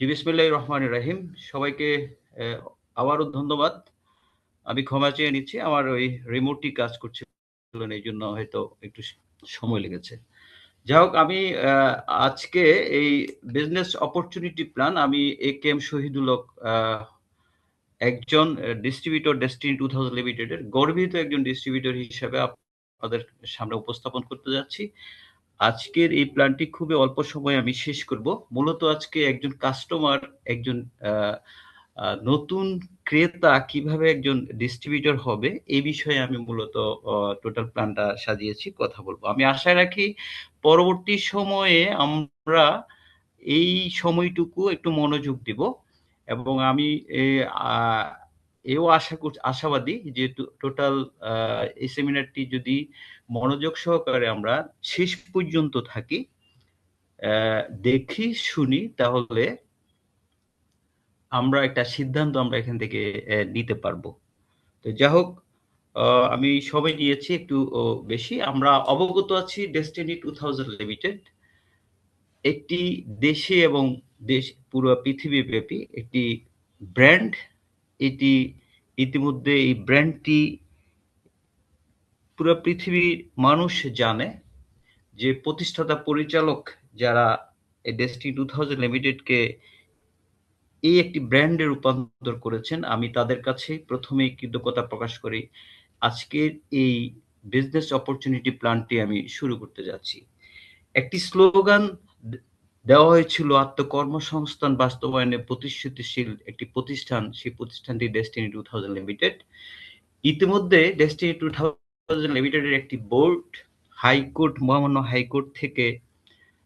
জি, বিসমিল্লাহির রহমানির রহিম। সবাইকে আবারও ধন্যবাদ। আমি ক্ষমা চেয়ে নিচ্ছি। আমার ওই রিমোটটি কাজ করছিল না, এইজন্য হয়তো একটু সময় লেগেছে। যাই হোক, আমি আ আজকে এই বিজনেস অপরচুনিটি প্ল্যান আমি একেএম শহীদুল হক, একজন ডিস্ট্রিবিউটর ডেস্টিনি 2000 লিমিটেডের গর্বিত একজন ডিস্ট্রিবিউটর হিসেবে আপনাদের সামনে উপস্থাপন করতে যাচ্ছি। আজকের এই প্ল্যানটি খুবই অল্প সময়ে আমি শেষ করব। মূলত আজকে একজন কাস্টমার, একজন আ আ নতুন ক্রেতা কিভাবে একজন ডিস্ট্রিবিউটর হবে, এই বিষয়ে আমি মূলত টোটাল প্ল্যানটা সাজিয়েছি, কথা বলব। আমি আশা রাখি পরবর্তী সময়ে আমরা এই সময়টুকু একটু মনোযোগ দিব এবং আমি এ আ এও আশাবাদী যে টোটাল আ এই সেমিনারটি যদি মনোযোগ সহকারে আমরা শেষ পর্যন্ত থাকি, দেখি, শুনি, তাহলে আমরা একটা সিদ্ধান্ত আমরা এখান থেকে নিতে পারবো। তো যাই হোক, আ আমি সময় নিয়েছি একটু বেশি। আমরা অবগত আছি ডেস্টিনি 2000 লিমিটেড একটি দেশে এবং পুরো পৃথিবীব্যাপী একটি ব্র্যান্ড। এটি ইতিমধ্যে এই ব্র্যান্ডটি পুরা পৃথিবীর মানুষ জানে। যে প্রতিষ্ঠাতা পরিচালক যারা এই ডেস্টিনি 2000 লিমিটেডকে এই একটি ব্র্যান্ডে রূপান্তর করেছেন, আমি তাদের কাছে ১ম এই কৃতজ্ঞতা প্রকাশ করি। আজকের এই বিজনেস অপরচুনিটি প্ল্যানটি আমি শুরু করতে যাচ্ছি। একটি স্লোগান দেওয়া হয়েছিল আত্মকর্মসংস্থান বাস্তবায়নে প্রতিশ্রুতিশীল একটি প্রতিষ্ঠান, সেই প্রতিষ্ঠানটি ডেস্টিনি 2000 লিমিটেড। ইতিমধ্যে ডেস্টিনি 2000 লিমিটেডের একটি বোর্ড হাইকোর্ট, মহামান্য হাইকোর্ট থেকে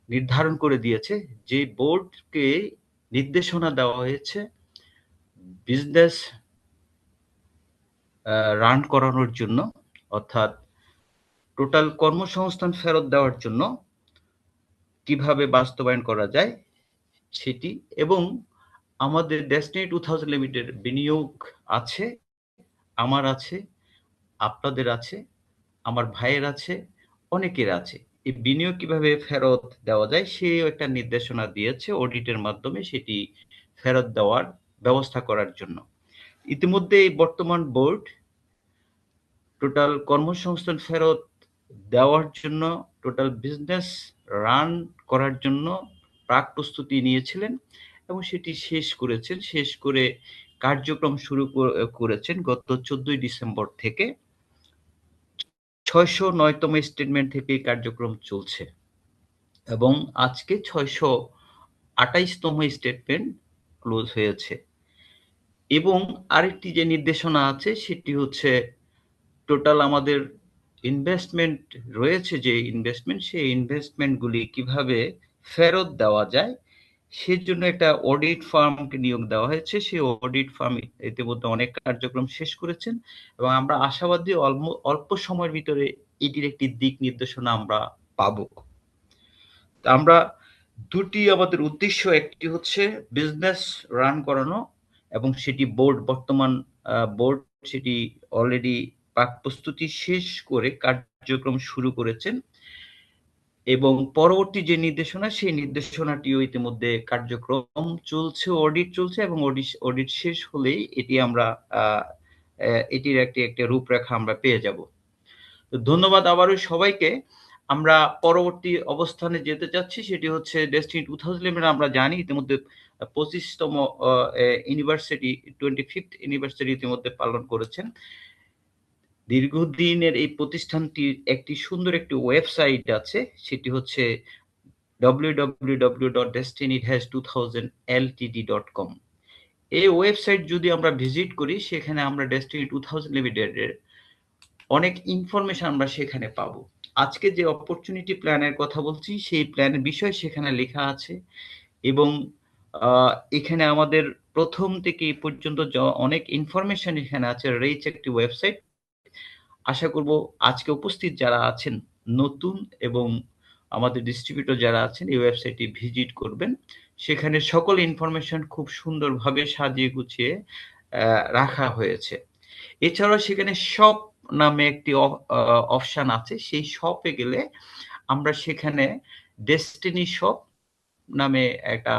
নির্ধারণ করে দিয়েছে, যে বোর্ডকে নির্দেশনা দেওয়া হয়েছে বিজনেস রান করানোর জন্য, অর্থাৎ টোটাল কর্মসংস্থান ফেরত দেওয়ার জন্য কিভাবে বাস্তবায়ন করা যায় সেটি। এবং আমাদের ডেস্টিনি 2000 লিমিটেড বিনিয়োগ আছে, আমার আছে, আপনাদের আছে, আমার ভাইয়ের আছে, অনেকের আছে। এই বিনিয়োগ কিভাবে ফেরত দেওয়া যায় সেও একটা নির্দেশনা দিয়েছে অডিটের মাধ্যমে, সেটি ফেরত দেওয়ার ব্যবস্থা করার জন্য। ইতিমধ্যে এই বর্তমান বোর্ড টোটাল কর্মসংস্থান ফেরত দেওয়ার জন্য, টোটাল বিজনেস রান করার জন্য প্রাক প্রস্তুতি নিয়েছিলেন এবং সেটি শেষ করেছেন। শেষ করে কার্যক্রম শুরু করেছেন গত 14ই ডিসেম্বর থেকে। 609তম স্টেটমেন্ট থেকে এই কার্যক্রম চলছে এবং আজকে 628তম স্টেটমেন্ট ক্লোজ হয়েছে। এবং আরেকটি যে নির্দেশনা আছে সেটি হচ্ছে টোটাল আমাদের ইনভেস্টমেন্ট রয়েছে, যে ইনভেস্টমেন্ট, সেই ইনভেস্টমেন্টগুলি কিভাবে ফেরত দেওয়া যায় সেজন্য একটা অডিট ফার্মকে নিয়োগ দেওয়া হয়েছে। সেই অডিট ফার্ম ইতিমধ্যে অনেক কার্যক্রম শেষ করেছেন এবং আমরা আশাবাদী অল্প সময়ের ভিতরে এটির একটি দিক নির্দেশনা আমরা পাবো। আমরা দুটি আমাদের উদ্দেশ্য, একটি হচ্ছে বিজনেস রান করানো এবং সেটি বর্তমান বোর্ড সেটি অলরেডি প্রাক প্রস্তুতি শেষ করে কার্যক্রম শুরু করেছেন এবং পরবর্তী যে নির্দেশনা, সেই নির্দেশনাটিও ইতিমধ্যে কার্যক্রম চলছে, অডিট চলছে এবং অডিট শেষ হলেই এটি আমরা এটির একটা রূপরেখা আমরা পেয়ে যাব। তো ধন্যবাদ আবারও সবাইকে। আমরা পরবর্তী অবস্থানে যেতে চাচ্ছি, সেটি হচ্ছে ডেস্টিনি 2000 লিমিটেড। আমরা জানি ইতিমধ্যে 25তম ইউনিভার্সিটি, 25th ইউনিভার্সিটি ইতিমধ্যে পালন করেছেন। দীর্ঘদিনের এই প্রতিষ্ঠানটির একটি সুন্দর একটি ওয়েবসাইট আছে, সেটি হচ্ছে www.destiny-2000ltd.com। এই ওয়েবসাইট যদি আমরা ভিজিট করি, সেখানে আমরা ডেস্টিনি 2000 লিমিটেডের অনেক ইনফরমেশন আমরা সেখানে পাবো। আজকে যে অপরচুনিটি প্ল্যানের কথা বলছি, সেই প্ল্যানের বিষয় সেখানে লেখা আছে এবং এখানে আমাদের প্রথম থেকে এই পর্যন্ত অনেক ইনফরমেশন এখানে আছে। রিচ একটি ওয়েবসাইট। আশা করব আজকে উপস্থিত যারা আছেন নতুন এবং আমাদের ডিস্ট্রিবিউটর যারা আছেন, এই ওয়েবসাইটটি ভিজিট করবেন। সেখানে সকল ইনফরমেশন খুব সুন্দরভাবে সাজিয়ে গুছিয়ে রাখা হয়েছে। এছাড়াও সেখানে শপ নামে একটি অপশন আছে। সেই শপে গেলে আমরা সেখানে ডেস্টিনি শপ নামে একটা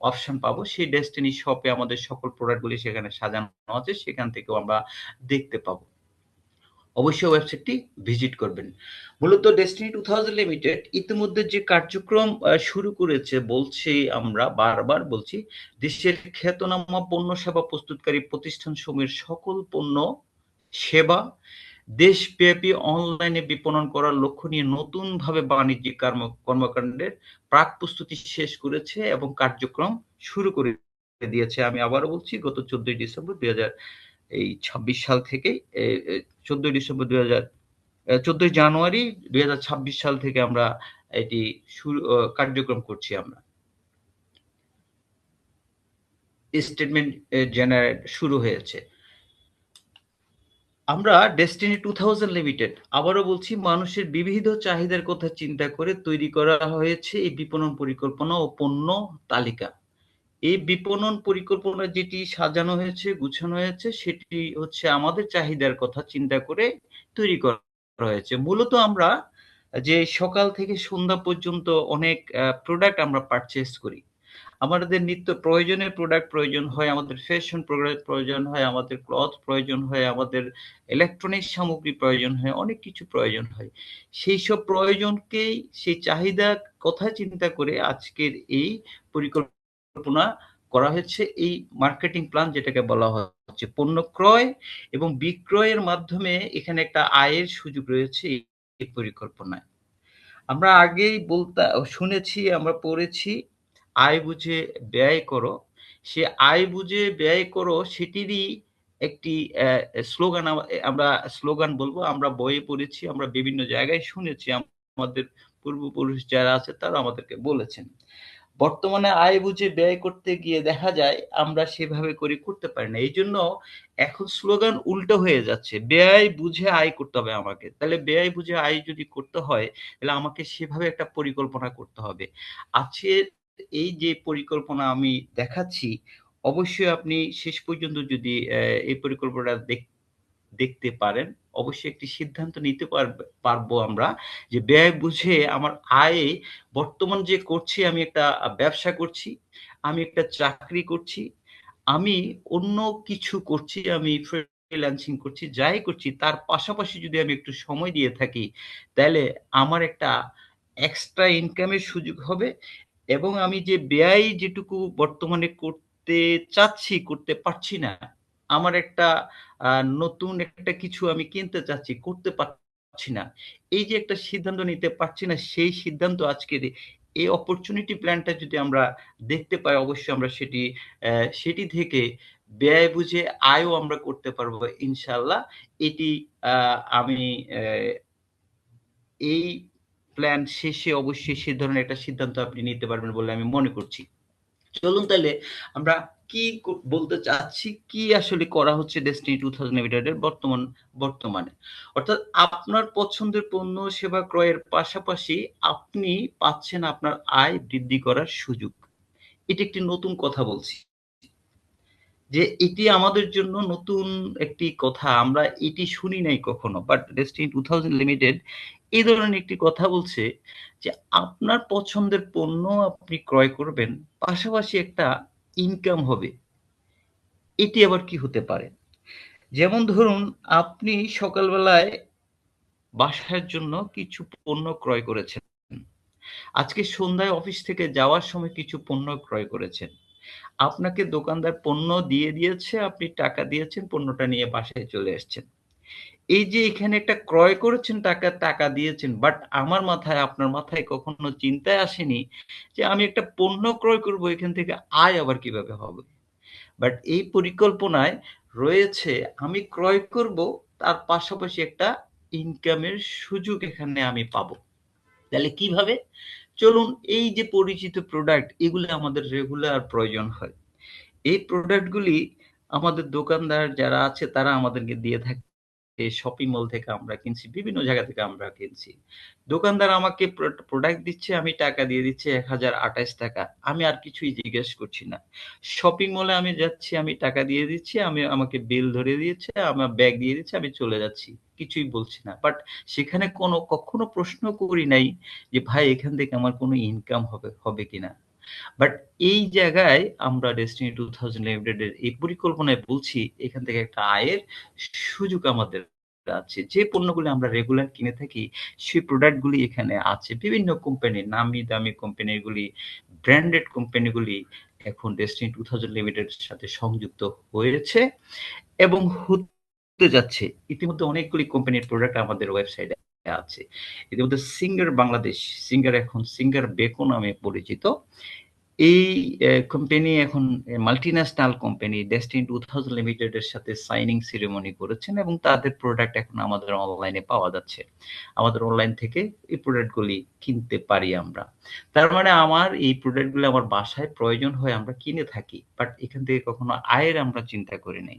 অপশন পাবো। সেই ডেস্টিনি শপে আমাদের সকল প্রোডাক্টগুলি সেখানে সাজানো আছে। সেখান থেকেও আমরা দেখতে পাবো। অবশ্যই ওয়েবসাইটটি ভিজিট করবেন। মূলত ডেস্টিনি 2000 লিমিটেড ইতিমধ্যে যে কার্যক্রম শুরু করেছে বলছি আমরা বারবার বলছি, দেশের খ্যাতনামা পণ্য সেবা প্রস্তুতকারী প্রতিষ্ঠানসমূহের সকল পণ্য, সেবা দেশব্যাপী অনলাইনে বিপণন করার লক্ষ্য নিয়ে নতুনভাবে বাণিজ্যিক কর্মকাণ্ডের প্রাক প্রস্তুতি শেষ করেছে এবং কার্যক্রম শুরু করে দিয়েছে। আমি আবারও বলছি গত 14 ডিসেম্বর 2026 সাল থেকে 14 ডিসেম্বর 14 জানুয়ারি 2026 সাল থেকে আমরা এটি শুরু কার্যক্রম করছি আমরা। স্টেটমেন্ট জেনারেট শুরু হয়েছে। আমরা ডেস্টিনি 2000 লিমিটেড আবারও বলছি মানুষের বিবিধ চাহিদার কথা চিন্তা করে তৈরি করা হয়েছে এই বিপণন পরিকল্পনা ও পণ্য তালিকা। এই বিপণন পরিকল্পনা যেটি সাজানো হয়েছে, গুছানো হয়েছে সেটি হচ্ছে আমাদের চাহিদার কথা চিন্তা করে তৈরি করা হয়েছে। মূলত আমরা যে সকাল থেকে সন্ধ্যা পর্যন্ত অনেক প্রোডাক্ট আমরা পারচেজ করি। আমাদের নিত্য প্রয়োজনীয় প্রোডাক্ট প্রয়োজন হয়, আমাদের ফ্যাশন প্রোডাক্ট প্রয়োজন হয়, আমাদের ক্লথ প্রয়োজন হয়, আমাদের ইলেকট্রনিক্স সামগ্রী প্রয়োজন হয়, অনেক কিছু প্রয়োজন হয়। সেই সব প্রয়োজনকেই সেই চাহিদার কথা চিন্তা করে আজকের এই পরিকল্পনা করা হয়েছে, এই মার্কেটিং প্ল্যান যেটাকে বলা হচ্ছে। পণ্য ক্রয় এবং বিক্রয়ের মাধ্যমে এখানে একটা আয়ের সুযোগ রয়েছে এই পরিকল্পনায়। আমরা আগেই শুনেছি, আমরা পড়েছি আয় বুঝে ব্যয় করো। সে আয় বুঝে ব্যয় করো সেটিরই একটি স্লোগান আমরা স্লোগান বলবো। আমরা বইয়ে পড়েছি, আমরা বিভিন্ন জায়গায় শুনেছি। আমাদের পূর্বপুরুষ যারা আছে তারা আমাদেরকে বলেছেন। বর্তমানে আয় বুঝে ব্যয় করতে গিয়ে দেখা যায় আমরা সেভাবে করে করতে পারি না। এইজন্য এখন স্লোগান উল্টো হয়ে যাচ্ছে। ব্যয় বুঝে আয় করতে হবে আমাকে। তাহলে ব্যয় বুঝে আয় যদি করতে হয় তাহলে আমাকে সেভাবে একটা পরিকল্পনা করতে হবে। আজকের এই যে পরিকল্পনা আমি দেখাচ্ছি, অবশ্যই আপনি শেষ পর্যন্ত যদি এই পরিকল্পনাটা দেখতে পারেন, অবশ্যই একটি সিদ্ধান্ত নিতে পারবো আমরা যে ব্যয় বুঝে আমার আয়ে বর্তমান যে করছি, আমি একটা ব্যবসা করছি, আমি একটা চাকরি করছি, আমি অন্য কিছু করছি, আমি ফ্রিল্যান্সিং করছি, যাই করছি তার পাশাপাশি যদি আমি একটু সময় দিয়ে থাকি, তাহলে আমার একটা এক্সট্রা ইনকামের সুযোগ হবে এবং আমি যে ব্যয় যেটুকু বর্তমানে করতে চাচ্ছি, করতে পারছি না, আমার একটা আ নতুন একটা কিছু আমি কিনতে চাচ্ছি, করতে পারছি না। এই যে একটা সিদ্ধান্ত নিতে পারছি না, সেই সিদ্ধান্ত আজকের এই অপরচুনিটি প্ল্যানটা যদি আমরা দেখতে পাই, অবশ্যই আমরা সেটি থেকে ব্যয় বুঝে আয়ও আমরা করতে পারবো ইনশাআল্লাহ। এটি আ আমি এই প্ল্যান শেষে অবশ্যই সে ধরনের একটা সিদ্ধান্ত আপনি নিতে পারবেন বলে আমি মনে করছি। চলুন তাইলে আমরা কি বলতে চাচ্ছি, কি আসলে করা হচ্ছে ডেস্টিনি 2000 লিমিটেড এর বর্তমানে। অর্থাৎ আপনার পছন্দের পণ্য সেবা ক্রয়ের পাশাপাশি আপনি পাচ্ছেন আপনার আয় বৃদ্ধি করার সুযোগ। এটি একটি নতুন কথা বলছি। যে এটি আমাদের জন্য নতুন একটি কথা। আমরা এটি শুনি নাই কখনো। বাট ডেস্টিনি 2000 লিমিটেড এই ধরনের একটি কথা বলছে যে আপনার পছন্দের পণ্য আপনি ক্রয় করবেন, পাশাপাশি একটা ইনকাম হবে। এটি আবার কি হতে পারে? যেমন ধরুন আপনি সকালবেলায় বাসার জন্য কিছু পণ্য ক্রয় করেছেন। আজকে সন্ধ্যায় অফিস থেকে যাওয়ার সময় কিছু পণ্য ক্রয় করেছেন। আপনাকে দোকানদার পণ্য দিয়ে দিয়েছে, আপনি টাকা দিয়েছেন, পণ্যটা নিয়ে বাসায় চলে এসছেন। এই যে এখানে একটা ক্রয় করেছেন, টাকা দিয়েছেন। বাট আমার মাথায়, আপনার মাথায় কখনো চিন্তায় আসেনি যে আমি একটা পণ্য ক্রয় করব, এখান থেকে আয় আবার কিভাবে হবে? বাট এই পরিকল্পনায় রয়েছে আমি ক্রয় করব, তার পাশাপাশি একটা ইনকামের সুযোগ এখানে আমি পাবো। তাহলে কিভাবে? চলুন, এই যে পরিচিত প্রোডাক্ট এগুলো আমাদের রেগুলার প্রয়োজন হয়। এই প্রোডাক্ট গুলি আমাদের দোকানদার যারা আছে তারা আমাদেরকে দিয়ে থাকে। শপিং মল থেকে আমরা কিনছি, বিভিন্ন জায়গা থেকে আমরা কিনছি। দোকানদার আমাকে প্রোডাক্ট দিচ্ছে, আমি টাকা দিয়ে দিচ্ছি ৳১,০২৮। আমি আর কিছুই জিজ্ঞেস করছি না। শপিং মলে আমি যাচ্ছি, আমি টাকা দিয়ে দিচ্ছি, আমাকে বিল ধরিয়ে দিয়েছে, আমার ব্যাগ দিয়ে দিচ্ছে, আমি চলে যাচ্ছি। কিছুই বলছি না। বাট সেখানে কখনো প্রশ্ন করি নাই যে, "ভাই এখান থেকে আমার কোনো ইনকাম হবে কিনা?" বাট এই জায়গায় আমরা ডেস্টিনি 2000 লিমিটেড এর এই পরিকল্পনায় বলছি, এখান থেকে একটা আয়ের সুযোগ আমাদের আছে। যে পণ্যগুলো আমরা রেগুলার কিনে থাকি, সেই প্রোডাক্ট গুলি এখানে আছে। বিভিন্ন কোম্পানির নামি দামি কোম্পানিগুলি, ব্র্যান্ডেড কোম্পানিগুলি এখন ডেস্টিনি 2000 লিমিটেড এর সাথে সংযুক্ত হয়েছে এবং হতে যাচ্ছে। ইতিমধ্যে অনেকগুলি কোম্পানির প্রোডাক্ট আমাদের ওয়েবসাইটে আছে। ইতিমধ্যে সিঙ্গার বাংলাদেশ, সিঙ্গার এখন সিঙ্গার বেকো নামে পরিচিত। এই কোম্পানি এখন মাল্টিন্যাশনাল কোম্পানি ডেস্টিনি 2000 লিমিটেড এর সাথে সাইনিং সেরেমনি করেছেন এবং তাদের প্রোডাক্ট এখন আমাদের অনলাইনে পাওয়া যাচ্ছে। আমাদের অনলাইন থেকে এই প্রোডাক্ট গুলি কিনতে পারি আমরা। তার মানে আমার এই প্রোডাক্ট গুলো আমার বাসায় প্রয়োজন হয় আমরা কিনে থাকি। বাট এখান থেকে কখনো আয়ের আমরা চিন্তা করি নাই।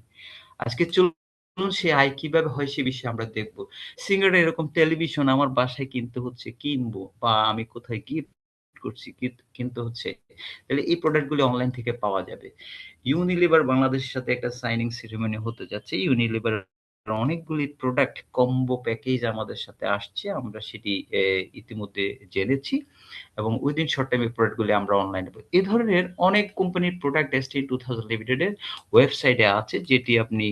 আজকে চলুন সে আয় কিভাবে হয় সে বিষয়ে আমরা দেখব। সিঙ্গারের এরকম টেলিভিশন আমার বাসায় কিনতে হচ্ছে, কিনবো বা আমি কোথায় গিফট করছি কিনতে হচ্ছে। তাহলে এই প্রোডাক্ট গুলো অনলাইন থেকে পাওয়া যাবে। ইউনিলিভার বাংলাদেশের সাথে একটা সাইনিং সেরেমনি হতে যাচ্ছে। ইউনিলিভার অনেকগুলি প্রোডাক্ট কম্বো প্যাকেজ আমাদের সাথে আসছে। আমরা সেটি ইতিমধ্যে জেনেছি এবং উইদিন শর্ট টাইম এই প্রোডাক্ট গুলি আমরা অনলাইনে পাই। এ ধরনের অনেক কোম্পানির প্রোডাক্ট ডেস্টিনি 2000 লিমিটেড এর ওয়েবসাইটে আছে যেটি আপনি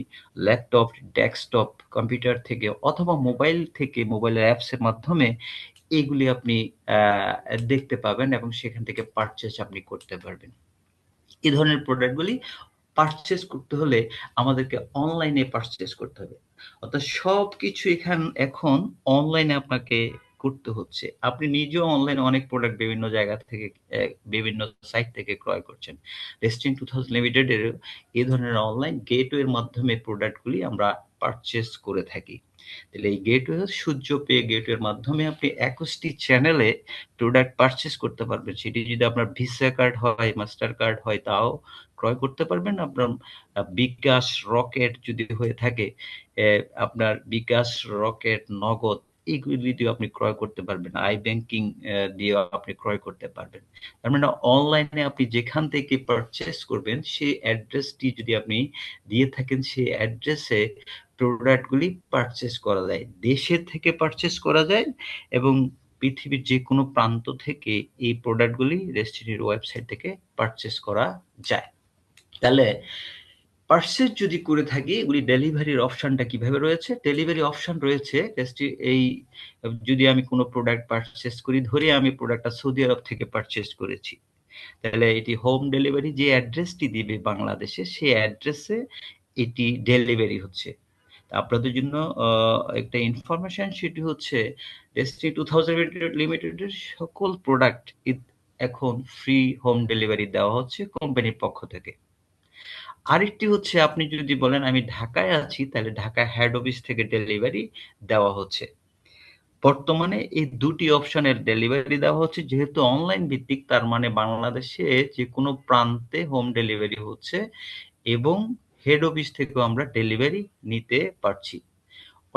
ল্যাপটপ, ডেস্কটপ, কম্পিউটার থেকে অথবা মোবাইল থেকে মোবাইলের অ্যাপস এর মাধ্যমে এগুলি আপনি দেখতে পাবেন এবং সেখান থেকে পারচেজ আপনি করতে পারবেন। এ ধরনের প্রোডাক্ট গুলি পারচেজ করতে হলে আমাদেরকে অনলাইনে পারচেজ করতে হবে। অর্থাৎ সবকিছু এখন অনলাইনে আপনাকে করতে হচ্ছে। আপনি নিজেও অনলাইনে অনেক প্রোডাক্ট বিভিন্ন জায়গা থেকে বিভিন্ন সাইট থেকে ক্রয় করছেন। ডেস্টিনি 2000 লিমিটেড এর এ ধরনের অনলাইন গেটওয়ের মাধ্যমে প্রোডাক্ট গুলি আমরা পারচেজ করে থাকি। তাহলে এই গেটওয়ে সূর্য পে গেটওয়ের মাধ্যমে আপনি 21 টি চ্যানেলে প্রোডাক্ট পারচেজ করতে পারবেন। সেটি যদি আপনার ভিসা কার্ড হয়, মাস্টার কার্ড হয় তাও ক্রয় করতে পারবেন। আপনার বিকাশ, রকেট যদি হয়ে থাকে, আপনার বিকাশ, রকেট, নগদ এগুলি দিয়েও আপনি ক্রয় করতে পারবেন। ব্যাংকিং দিয়েও আপনি ক্রয় করতে পারবেন। তার মানে অনলাইনে আপনি যেখান থেকে পারচেজ করবেন সেই অ্যাড্রেসটি যদি আপনি দিয়ে থাকেন সেই অ্যাড্রেসে প্রোডাক্ট গুলি পারচেজ করা যায়। দেশের থেকে পারচেজ করা যায় এবং পৃথিবীর যেকোনো প্রান্ত থেকে এই প্রোডাক্ট গুলি ডেস্টিনির ওয়েবসাইট থেকে পারচেজ করা যায়। তাহলে পারচেজ যদি করে থাকি এগুলি ডেলিভারির অপশনটা কিভাবে রয়েছে? ডেলিভারি অপশন রয়েছে যদি আমি কোনো প্রোডাক্ট পারচেজ করি, ধরি আমি প্রোডাক্টটা সৌদি আরব থেকে পারচেজ করেছি। তাহলে এটি হোম ডেলিভারি যে অ্যাড্রেসটি দিবে বাংলাদেশে সেই অ্যাড্রেসে এটি ডেলিভারি হচ্ছে। আপনাদের জন্য একটা ইনফরমেশন সেটি হচ্ছে ডেস্টিনি 2000 লিমিটেড এর সকল প্রোডাক্ট এখন ফ্রি হোম ডেলিভারি দেওয়া হচ্ছে কোম্পানির পক্ষ থেকে। আরেকটি হচ্ছে আপনি যদি বলেন আমি ঢাকায় আছি তাহলে ঢাকা হেড অফিস থেকে ডেলিভারি দেওয়া হচ্ছে। বর্তমানে এই দুটি অপশনের ডেলিভারি দেওয়া হচ্ছে যেহেতু অনলাইন ভিত্তিক তার মানে বাংলাদেশে যেকোনো প্রান্তে হোম ডেলিভারি হচ্ছে এবং হেড অফিস থেকেও আমরা ডেলিভারি নিতে পারছি।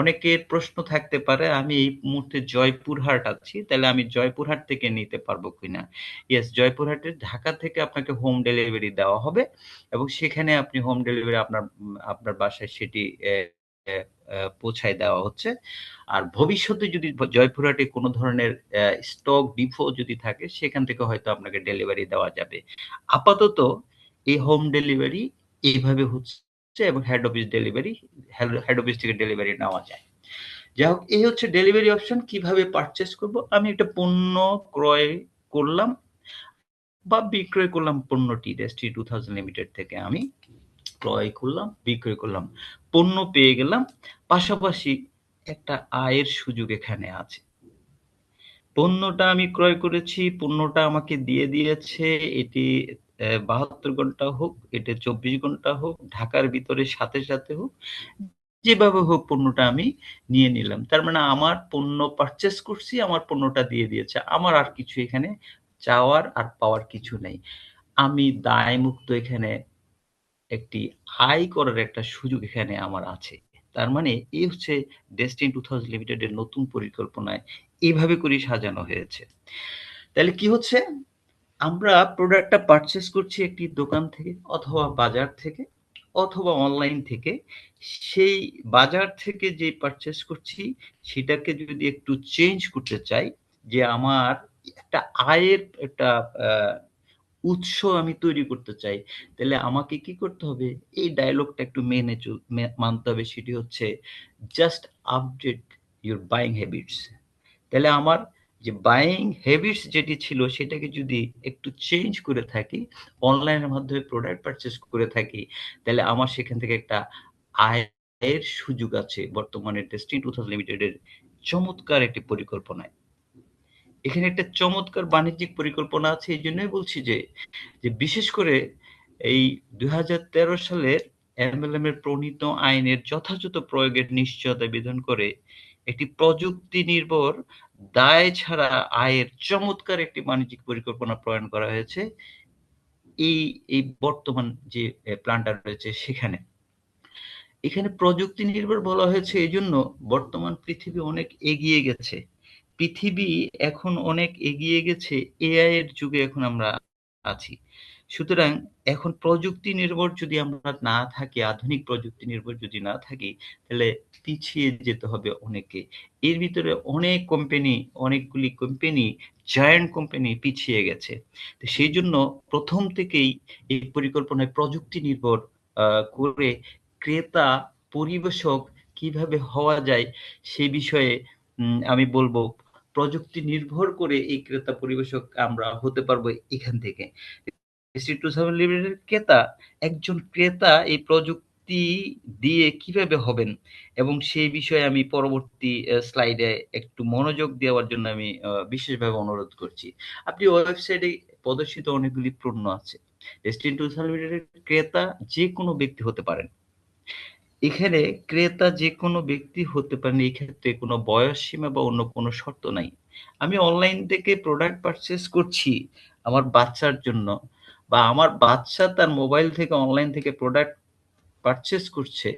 অনেকের প্রশ্ন থাকতে পারে আমি এই মুহূর্তে জয়পুরহাট আছি তাহলে আমি জয়পুরহাট থেকে নিতে পারবো কিনা? ইয়েস, জয়পুরহাটের ঢাকা থেকে আপনাকে হোম ডেলিভারি দেওয়া হবে এবং সেখানে আপনি হোম ডেলিভারি আপনার বাসায় সেটি পৌঁছায় দেওয়া হচ্ছে। আর ভবিষ্যতে যদি জয়পুরহাটে কোনো ধরনের স্টক ডিপো যদি থাকে সেখান থেকে হয়তো আপনাকে ডেলিভারি দেওয়া যাবে। আপাতত এই হোম ডেলিভারি এইভাবে হচ্ছে এবং হেড অফিস থেকে ডেলিভারি নেওয়া যায়। যাই হোক এই হচ্ছে ডেলিভারি অপশন কিভাবে পারচেজ করব। আমি একটা পণ্য ক্রয় করলাম বা বিক্রয় করলাম পণ্যটি ডেস্টিনি 2000 লিমিটেড থেকে আমি ক্রয় করলাম, বিক্রয় করলাম। পণ্য পেয়ে গেলাম। পাশাপাশি একটা আয়ের সুযোগ এখানে আছে। পণ্যটা আমি ক্রয় করেছি, পণ্যটা আমাকে দিয়ে দিয়েছে এটি ৭২ ঘন্টা হোক, এটা ২৪ ঘন্টা হোক, ঢাকার ভিতরে সাথে হোক, যেভাবে হোক পণ্যটা আমি নিয়ে নিলাম। তার মানে আমার পণ্য পারচেজ করছি, আমার পণ্যটা দিয়ে দিয়েছে। আমার আর কিছু এখানে চাওয়ার আর পাওয়ার কিছু নাই। আমি দায়মুক্ত এখানে একটি আয় করার একটা সুযোগ এখানে আমার আছে। তার মানে এই হচ্ছে ডেস্টিনি 2000 লিমিটেড এর নতুন পরিকল্পনায় এভাবে করেই সাজানো হয়েছে। তাহলে কি হচ্ছে? আমরা প্রোডাক্টটা পারচেজ করছি একটি দোকান থেকে অথবা বাজার থেকে। অথবা অনলাইন থেকে, সেই বাজার থেকে যে পারচেজ করছি সেটাকে যদি একটু চেঞ্জ করতে চাই, যে আমার একটা আয়ের একটা আ উৎস আমি তৈরি করতে চাই, তাহলে আমাকে কি করতে হবে? এই ডায়ালগটা একটু মেনে মানতে হবে। সেটি হচ্ছে just update your buying habits. তাহলে আমার যে বাইং হ্যাবিটস যেটি ছিল সেটাকে যদি একটু চেঞ্জ করে থাকি, অনলাইনের মাধ্যমে প্রোডাক্ট পারচেজ করে থাকি, তাহলে আমার সেখান থেকে একটা আয়ের সুযোগ আছে বর্তমানে ডেস্টিনি 2000 লিমিটেড এর চমৎকার একটি পরিকল্পনায়। এখানে একটা চমৎকার বাণিজ্যিক পরিকল্পনা আছে এইজন্যই বলছি যে বিশেষ করে এই ২০১৩ সালের এমএলএম এর প্রণীত আইনের যথাযথ প্রয়োগের নিশ্চয়তা বিধান করে একটি প্রযুক্তি নির্ভর দায় ছাড়া আয়ের চমৎকার একটি বাণিজ্যিক পরিকল্পনা প্রণয়ন করা হয়েছে এই এই বর্তমান যে প্ল্যানটা রয়েছে সেখানে। এখানে প্রযুক্তি নির্ভর বলা হয়েছে এজন্য বর্তমান পৃথিবী অনেক এগিয়ে গেছে। পৃথিবী এখন অনেক এগিয়ে গেছে, এআই এর যুগে এখন আমরা আছি। সুতরাং এখন প্রযুক্তি নির্ভর যদি আমরা না থাকি, আধুনিক প্রযুক্তি নির্ভর যদি না থাকি, তাহলে পিছিয়ে যেতে হবে অনেকে। এর ভিতরে অনেক কোম্পানি, অনেকগুলি কোম্পানি, জায়ান্ট কোম্পানি পিছিয়ে গেছে। তো সেইজন্য ১ম থেকেই এই পরিকল্পনায় প্রযুক্তি নির্ভর আ করে ক্রেতা, পরিবেশক কিভাবে হওয়া যায় সে বিষয়ে আমি বলব প্রযুক্তি নির্ভর করে এই ক্রেতা পরিবেশক আমরা হতে পারবো এখান থেকে। S2 লিমিটেডের একজন ক্রেতা এই প্রযুক্তি দিয়ে কিভাবে হবেন এবং সেই বিষয়ে আমি পরবর্তী স্লাইডে একটু মনোযোগ দেওয়ার জন্য আমি বিশেষভাবে অনুরোধ করছি। আপনি ওয়েবসাইটে প্রদর্শিত অনেকগুলি পণ্য আছে। S2 লিমিটেডের ক্রেতা যেকোনো ব্যক্তি হতে পারেন। এখানে ক্রেতা যেকোনো ব্যক্তি হতে পারেন, এই ক্ষেত্রে কোনো বয়স সীমা বা অন্য কোনো শর্ত নাই। আমি অনলাইন থেকে প্রোডাক্ট পারচেজ করছি আমার বাচ্চার জন্য, বা আমার বাচ্চা তার মোবাইল থেকে অনলাইন থেকে প্রোডাক্ট পারচেজ করছে।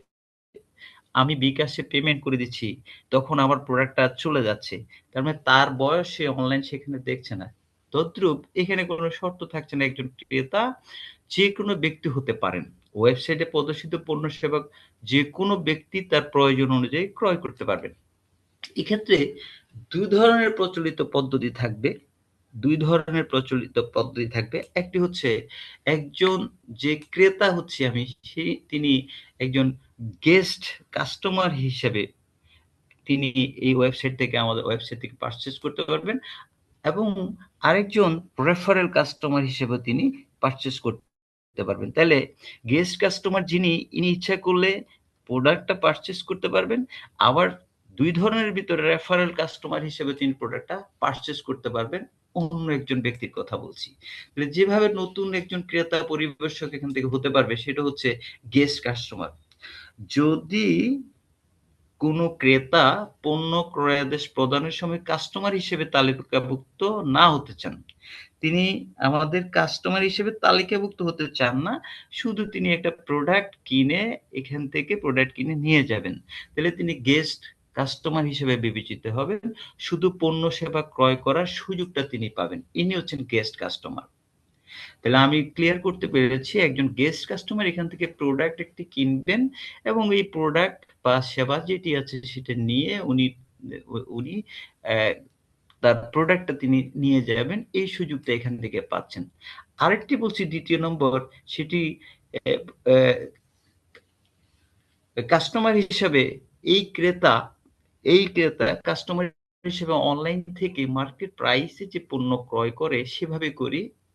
আমি বিকাশে পেমেন্ট করে দিচ্ছি। তখন আমার প্রোডাক্টটা চলে যাচ্ছে। তার মানে তার বয়স সে অনলাইন সেখানে দেখছে না। তদ্রূপ এখানে কোনো শর্ত থাকছে না। একজন ক্রেতা যেকোনো ব্যক্তি হতে পারেন। ওয়েবসাইটে প্রদর্শিত পণ্য সেবা যেকোনো ব্যক্তি তার প্রয়োজন অনুযায়ী ক্রয় করতে পারবেন। এক্ষেত্রে ২ ধরনের প্রচলিত পদ্ধতি থাকবে। ২ ধরনের প্রচলিত পদ্ধতি থাকবে। একটি হচ্ছে একজন যে ক্রেতা হচ্ছি আমি, তিনি একজন গেস্ট কাস্টমার হিসেবে তিনি এই ওয়েবসাইট থেকে আমাদের ওয়েবসাইট থেকে পারচেজ করতে পারবেন এবং আরেকজন রেফারেল কাস্টমার হিসেবে তিনি পারচেজ করতে পারবেন। তাইলে গেস্ট কাস্টমার যিনি, ইনি ইচ্ছা করলে প্রোডাক্টটা পারচেজ করতে পারবেন। আবার ২ ধরনের ভিতরে রেফারেল কাস্টমার হিসেবে তিনি প্রোডাক্টটা পারচেজ করতে পারবেন। অন্য একজন ব্যক্তির কথা বলছি। তাহলে যেভাবে নতুন একজন ক্রেতা পরিবেশক এখান থেকে হতে পারবে সেটা হচ্ছে গেস্ট কাস্টমার। যদি কোনো ক্রেতা পণ্য ক্রয়াদেশ প্রদানের সময় কাস্টমার হিসেবে তালিকাভুক্ত না হতে চান, তিনি আমাদের কাস্টমার হিসেবে তালিকাভুক্ত হতে চান না, শুধু তিনি একটা প্রোডাক্ট কিনে এখান থেকে প্রোডাক্ট কিনে নিয়ে যাবেন। তাহলে তিনি গেস্ট কাস্টমার হিসেবে বিবেচিত হবেন। শুধু পণ্য সেবা ক্রয় করার সুযোগটা তিনি পাবেন। ইনি হচ্ছেন গেস্ট কাস্টমার। তাহলে আমি ক্লিয়ার করতে পেরেছি একজন গেস্ট কাস্টমার এখান থেকে প্রোডাক্ট একটি কিনবেন এবং এই প্রোডাক্ট বা সেবা যেটি আছে সেটা নিয়ে উনি তার প্রোডাক্টটা তিনি নিয়ে যাবেন। এই সুযোগটা এখান থেকে পাচ্ছেন। আরেকটি বলছি ২য় নম্বর, সেটি অ্যা অ্যা কাস্টমার হিসেবে এই ক্রেতা কাস্টমার হিসেবে অনলাইন থেকে মার্কেট প্রাইস এ যে পণ্য ক্রয় করে সেভাবে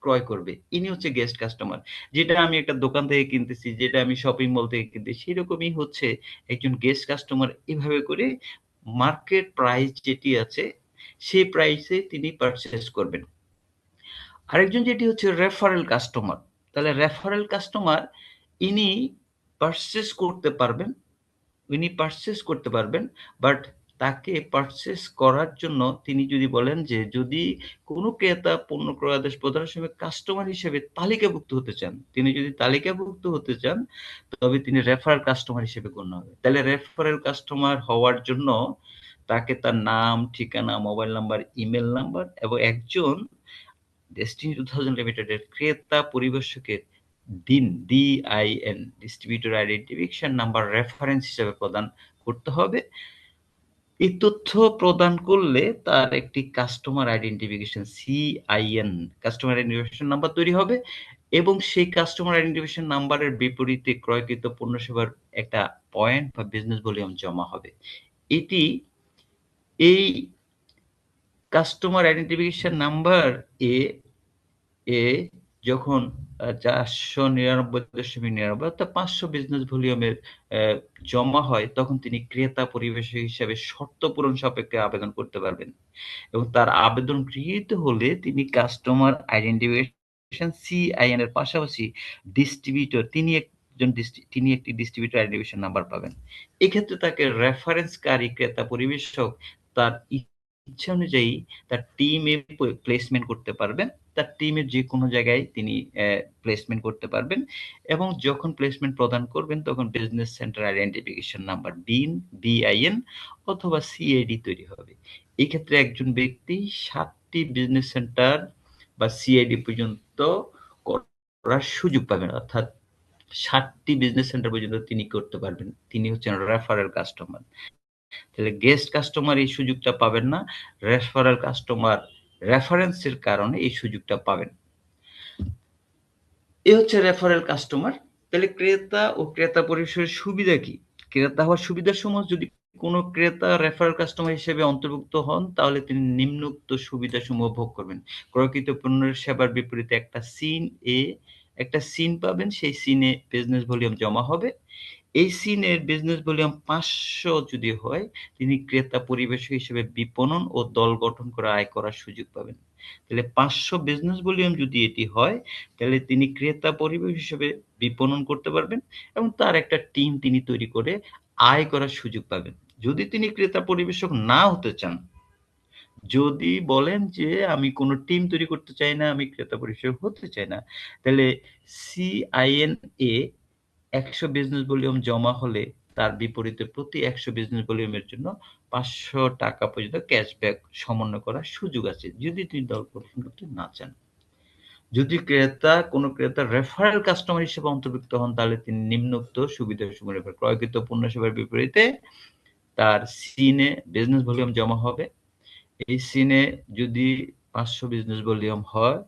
ক্রয় করবে। ইনি হচ্ছে গেস্ট কাস্টমার। যেটা আমি একটা দোকান থেকে কিনতেছি, যেটা আমি শপিং মল থেকে কিনতেছি, সেরকমই হচ্ছে একজন গেস্ট কাস্টমার এভাবে করে মার্কেট প্রাইস যেটি আছে সেই প্রাইসে তিনি পারচেজ করবেন। আরেকজন যেটি হচ্ছে রেফারেল কাস্টমার। তাহলে রেফারেল কাস্টমার ইনি পারচেজ করতে পারবেন বাট তাকে পারচেজ করার জন্য তিনি যদি বলেন যে যদি কোনো ক্রেতা পণ্য ক্রয়াদেশ প্রদানের সময় কাস্টমার হিসেবে তালিকাভুক্ত হতে চান, তিনি যদি তালিকাভুক্ত হতে চান তবে তিনি রেফারেল কাস্টমার হিসেবে গণ্য হবে। তাহলে রেফারেল কাস্টমার হওয়ার জন্য তাকে তার নাম, ঠিকানা, মোবাইল নাম্বার, ইমেইল নাম্বার এবং একজন ডেস্টিনি 2000 লিমিটেডের ক্রেতা পরিবেশকের DIN distributor identification number reference হিসেবে প্রদান করতে হবে। এই তথ্য প্রদান করলে তার একটি customer identification customer identification number তৈরি হবে এবং সেই কাস্টমার আইডেন্টিফিকেশন নাম্বারের বিপরীতে ক্রয়কৃত পণ্য সেবার একটা পয়েন্ট বা বিজনেস ভলিউম জমা হবে। এই কাস্টমার আইডেন্টিফিকেশন নাম্বার এ যখন 499.99 অর্থাৎ 500 বিজনেস ভলিউমের জমা হয়, তখন তিনি ক্রেতা পরিবেশক হিসাবে শর্ত পূরণ সাপেক্ষে আবেদন করতে পারবেন এবং তার আবেদন গৃহীত হলে তিনি কাস্টমার আইডেন্টিফিকেশন এর পাশাপাশি ডিস্ট্রিবিউটর তিনি একটি ডিস্ট্রিবিউটর আইডেন্টিফিকেশন নাম্বার পাবেন। এক্ষেত্রে তাকে রেফারেন্সকারী ক্রেতা পরিবেশক তার ইচ্ছা অনুযায়ী তার টিমে প্লেসমেন্ট করতে পারবেন। তার টিমের যে কোনো জায়গায় তিনি প্লেসমেন্ট করতে পারবেন এবং যখন প্লেসমেন্ট প্রদান করবেন তখন business centre identification number BIN অথবা CID তৈরি হবে। এক্ষেত্রে একজন ব্যক্তি 7টি বিজনেস সেন্টার বা CID পর্যন্ত করার সুযোগ পাবেন, অর্থাৎ 7টি বিজনেস সেন্টার পর্যন্ত তিনি করতে পারবেন। তিনি হচ্ছেন রেফারেল কাস্টমার। তাহলে গেস্ট কাস্টমার এই সুযোগটা পাবেন না, রেফারেল কাস্টমার রেফারেন্সের কারণে এই সুযোগটা পাবেন। এ হচ্ছে রেফারেল কাস্টমার। তাহলে ক্রেতা ও ক্রেতা পরিবেশের সুবিধা কি? ক্রেতা হওয়ার সুবিধাসমূহ: যদি কোনো ক্রেতা রেফারেল কাস্টমার হিসেবে অন্তর্ভুক্ত হন তাহলে তিনি নিম্নোক্ত সুবিধাসমূহ ভোগ করবেন। ক্রয়কৃত পণ্যের সেবার বিপরীতে একটা সিন পাবেন, সেই সিনে বিজনেস ভলিউম জমা হবে। এই সিনের বিজনেস ভলিউম 500 যদি হয়, তিনি ক্রেতা পরিবেশক হিসেবে বিপণন ও দল গঠন করে আয় করার সুযোগ পাবেন। তাহলে 500 বিজনেস ভলিউম যদি এটি হয়, তাহলে তিনি ক্রেতা পরিবেশক হিসেবে বিপণন করতে পারবেন এবং তার একটা টিম তিনি তৈরি করে আয় করার সুযোগ পাবেন। যদি তিনি ক্রেতা পরিবেশক না হতে চান, যদি বলেন যে আমি কোনো টিম তৈরি করতে চাই না, আমি ক্রেতা পরিবেশক হতে চাই না, তাহলে CINA 100 বিজনেস ভলিউম জমা হলে তার বিপরীতে প্রতি 100 বিজনেস ভলিউমের জন্য ৳500 পর্যন্ত ক্যাশব্যাক সমন্বয় করার সুযোগ আছে, যদি তিনি দল গঠন করতে না চান। যদি কোনো ক্রেতা রেফারেল কাস্টমার হিসেবে অন্তর্ভুক্ত হন, তাহলে তিনি নিম্নোক্ত সুবিধাসমূহ পাবেন। ক্রয়কৃত পণ্য সেবার বিপরীতে তার সিনে বিজনেস ভলিউম জমা হবে। এই সিনে যদি 500 বিজনেস ভলিউম হয়,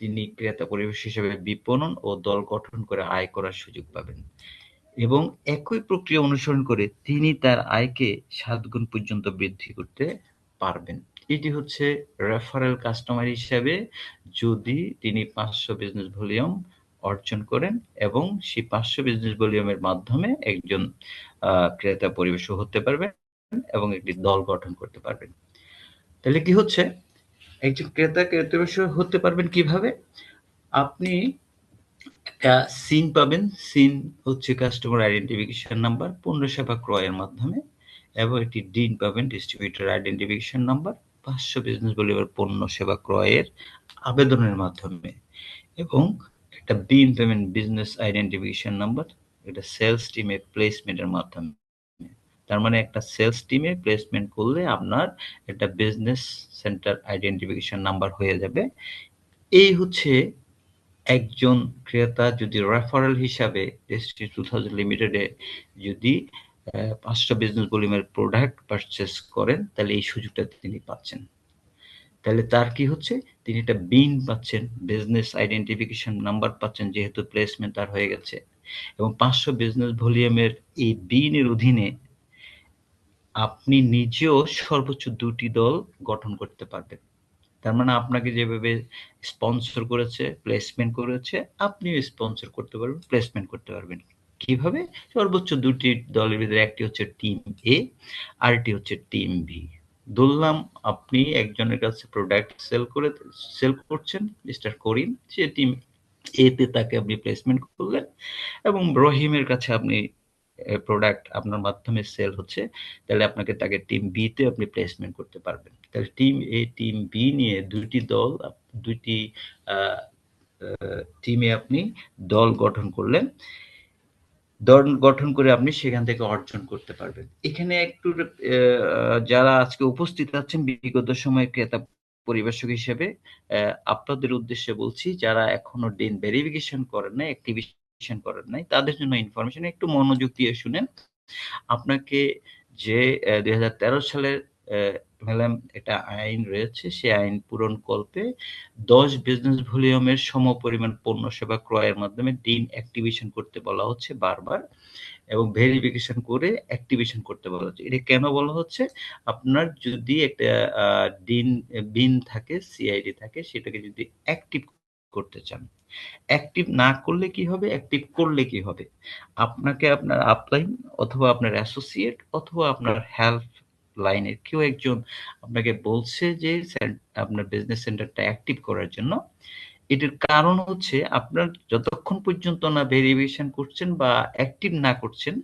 তিনি ক্রেতা পরিবেশ হিসেবে বিপণন ও দল গঠন করে আয় করার সুযোগ পাবেন এবং একই প্রক্রিয়া অনুসরণ করে তিনি তার আয়কে 7 গুণ পর্যন্ত বৃদ্ধি করতে পারবেন। এটি হচ্ছে রেফারেল কাস্টমার হিসাবে যদি তিনি 500 বিজনেস ভলিউম অর্জন করেন এবং সেই 500 বিজনেস ভলিউমের মাধ্যমে একজন ক্রেতা পরিবেশক হতে পারবেন এবং একটি দল গঠন করতে পারবেন। তাহলে কি হচ্ছে, একজন ক্রেতা পরিবেশক হতে পারবেন কিভাবে? আপনি একটা সিন পাবেন। সিন হচ্ছে কাস্টমার আইডেন্টিফিকেশন নাম্বার পণ্য সেবা ক্রয়ের মাধ্যমে এবং একটি ডিন পাবেন, ডিস্ট্রিবিউটর আইডেন্টিফিকেশন নাম্বার 500 বিজনেস ভলিউমের পণ্য সেবা ক্রয়ের আবেদনের মাধ্যমে এবং একটা বিন পাবেন, বিজনেস আইডেন্টিফিকেশন নাম্বার, এটা সেলস টিমে প্লেসমেন্টের মাধ্যমে। তার মানে একটা সেলস টিমে প্লেসমেন্ট করলে আপনার একটা বিজনেস সেন্টার আইডেন্টিফিকেশন নাম্বার হয়ে যাবে। এই হচ্ছে একজন ক্রেতা যদি রেফারেল হিসাবে ডেস্টিনি 2000 লিমিটেডে যদি 5টা বিজনেস ভলিউমের প্রোডাক্ট পারচেস করেন, তাহলে এই সুযোগটা তিনি পাচ্ছেন। তাহলে তার কি হচ্ছে, তিনি একটা বিন পাচ্ছেন, বিজনেস আইডেন্টিফিকেশন নাম্বার পাচ্ছেন, যেহেতু প্লেসমেন্ট তার হয়ে গেছে এবং 500 বিজনেস ভলিউমের এই বিনের অধীনে আপনি নিজেও সর্বোচ্চ 2টি দল গঠন করতে পারবেন। তার মানে আপনাকে যেভাবে স্পন্সর করেছে, প্লেসমেন্ট করেছে, আপনিও স্পন্সর করতে পারবেন, প্লেসমেন্ট করতে পারবেন। কিভাবে? সর্বোচ্চ 2টি দলের ভিতরে একটি হচ্ছে টিম এ, আরেকটি হচ্ছে টিম বি। ধরলাম আপনি একজনের কাছে প্রোডাক্ট সেল করছেন, মিস্টার করিম, সে টিম এ তে তাকে আপনি প্লেসমেন্ট করলেন এবং রহিমের কাছে আপনি প্রোডাক্ট আপনার মাধ্যমে সেল হচ্ছে, তাহলে আপনাকে তাকে টিম বি তে আপনি প্লেসমেন্ট করতে পারবেন। তাহলে টিম এ টিম বি নিয়ে দুইটি টিমে আপনি দল গঠন করলেন, দল গঠন করে আপনি সেখান থেকে অর্জন করতে পারবেন। এখানে একটু যারা আজকে উপস্থিত আছেন বিগত সময়ে ক্রেতা পরিবেশক হিসেবে আপনাদের উদ্দেশ্যে বলছি, যারা এখনো ডিন ভেরিফিকেশন করেন নাই, অ্যাক্টিভেশন করেন নাই, তাদের জন্য ইনফরমেশন। একটু মনোযোগ দিয়ে শুনেন। আপনাকে যে ২০১৩ সালের ম্যাডাম একটা আইন রয়েছে, সেই আইন পূরণকল্পে ১০ বিজনেস ভলিউমের সমপরিমাণ পণ্য সেবা ক্রয়ের মাধ্যমে ডিন অ্যাক্টিভেশন করতে বলা হচ্ছে বারবার, এবং ভেরিফিকেশন করে অ্যাক্টিভেশন করতে বলা হচ্ছে। এটা কেন বলা হচ্ছে? আপনার যদি একটা বিন থাকে, সিআইডি থাকে, সেটাকে যদি অ্যাক্টিভ করতে চান, অ্যাক্টিভ না করলে কি হবে, অ্যাক্টিভ করলে কি হবে? আপনাকে আপনার আপলাইন অথবা আপনার অ্যাসোসিয়েট অথবা আপনার হেল্প লাইনের কেউ একজন আপনাকে বলছে যে আপনার বিজনেস সেন্টারটা অ্যাক্টিভ করার জন্য। এটার কারণ হচ্ছে, আপনার যতক্ষণ পর্যন্ত না ভেরিফিকেশন করছেন বা অ্যাক্টিভ না করছেন,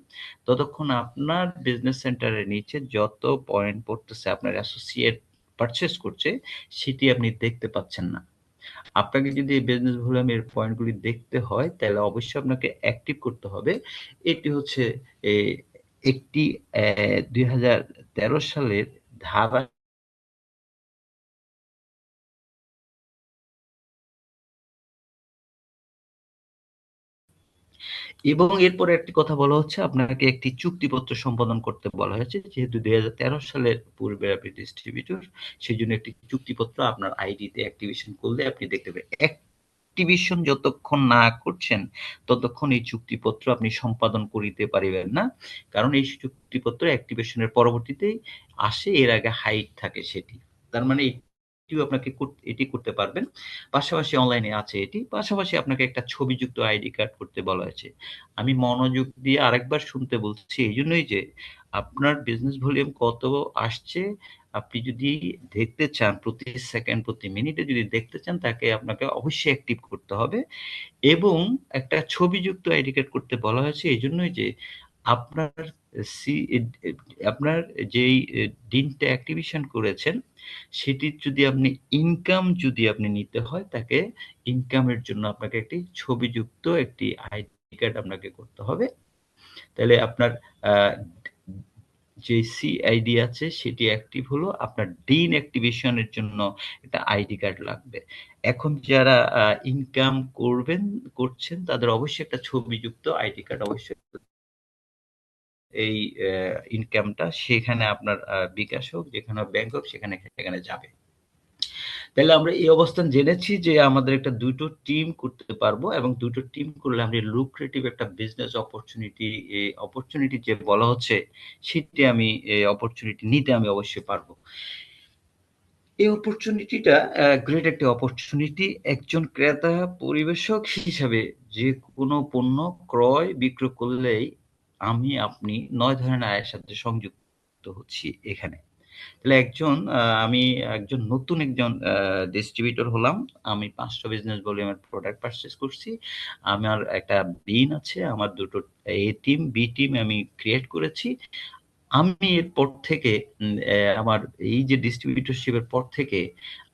ততক্ষণ আপনার বিজনেস সেন্টারের নিচে যত পয়েন্ট পড়তেছে আপনার অ্যাসোসিয়েট পারচেজ করছে, সেটি আপনি দেখতে পাচ্ছেন না। আপনাকে যদি এই বিজনেস ভলিউমের পয়েন্টগুলি দেখতে হয়, তাহলে অবশ্যই আপনাকে অ্যাক্টিভ করতে হবে। এটি হচ্ছে এ একটি ২০১৩ সালের ধারা। এবং এরপরে একটি কথা বলা হচ্ছে, আপনাকে একটি চুক্তিপত্র সম্পাদন করতে বলা হয়েছে। যেহেতু ২০১৩ সালের পূর্বে আপনি ডিস্ট্রিবিউটর, সেজন্য একটি চুক্তিপত্র আপনার আইডিতে অ্যাক্টিভেশন করলে আপনি দেখতে পাবেন। অ্যাক্টিভেশন যতক্ষণ না করছেন, ততক্ষণ এই চুক্তিপত্র আপনি সম্পাদন করিতে পারিবেন না। কারণ এই চুক্তিপত্র অ্যাক্টিভেশনের পরবর্তীতেই আসে, এর আগে হাইড থাকে সেটি। তার মানে এটিও আপনাকে এটি করতে পারবেন। পাশাপাশি অনলাইনে আছে এটি। পাশাপাশি আপনাকে একটা ছবিযুক্ত আইডি কার্ড করতে বলা হয়েছে। আমি মনোযোগ দিয়ে আরেকবার শুনতে বলছি এইজন্যই যে, আপনার বিজনেস ভলিউম কত আসছে, আপনি যদি দেখতে চান, প্রতি সেকেন্ড, প্রতি মিনিটে যদি দেখতে চান, তাকে আপনাকে অবশ্যই অ্যাক্টিভ করতে হবে। এবং একটা ছবিযুক্ত আইডি কার্ড করতে বলা হয়েছে এইজন্যই যে, আপনার সি এড এড আপনার যেই ডিনটা অ্যাক্টিভেশন করেছেন, সেটির যদি আপনি ইনকাম যদি আপনি নিতে হয়, তাকে ইনকামের জন্য আপনাকে একটি ছবিযুক্ত একটি আইডি কার্ড আপনাকে করতে হবে। তাহলে আপনার আ যে সিআইডি আছে সেটি অ্যাক্টিভ হলো। আপনার ডিন অ্যাক্টিভেশন এর জন্য একটা আইডি কার্ড লাগবে। এখন যারা ইনকাম করছেন, তাদের অবশ্যই একটা ছবিযুক্ত আইডি কার্ড অবশ্যই। এই ইনকামটা সেখানে আপনার বিকাশ হোক, যেখানে ব্যাংক হোক, সেখানে যাবে। তাহলে আমরা এই অবস্থান জেনেছি যে, আমাদের একটা ২ টো টিম করতে পারবো, এবং ২ টো টিম করলে আমরা লুক্রেটিভ একটা বিজনেস অপরচুনিটি যে বলা হচ্ছে, সেটি আমি অপরচুনিটি নিতে আমি অবশ্যই পারবো। এই অপরচুনিটিটা গ্রেট একটি অপরচুনিটি। একজন ক্রেতা পরিবেশক হিসাবে যেকোনো পণ্য ক্রয় বিক্রয় করলেই আপনি ৯ ধরনের আয়ের সাথে সংযুক্ত হচ্ছি এখানে। তাহলে আমি নতুন একজন ডিস্ট্রিবিউটর হলাম। আমি ৫ টা বিজনেস ভলিউমের প্রোডাক্ট পারচেজ করছি। আমার একটা বিন আছে। আমার ২ টো এ টিম, বি টিম আমি ক্রিয়েট করেছি। আমি এরপর থেকে আমার এই যে ডিস্ট্রিবিউটরশিপ এর পর থেকে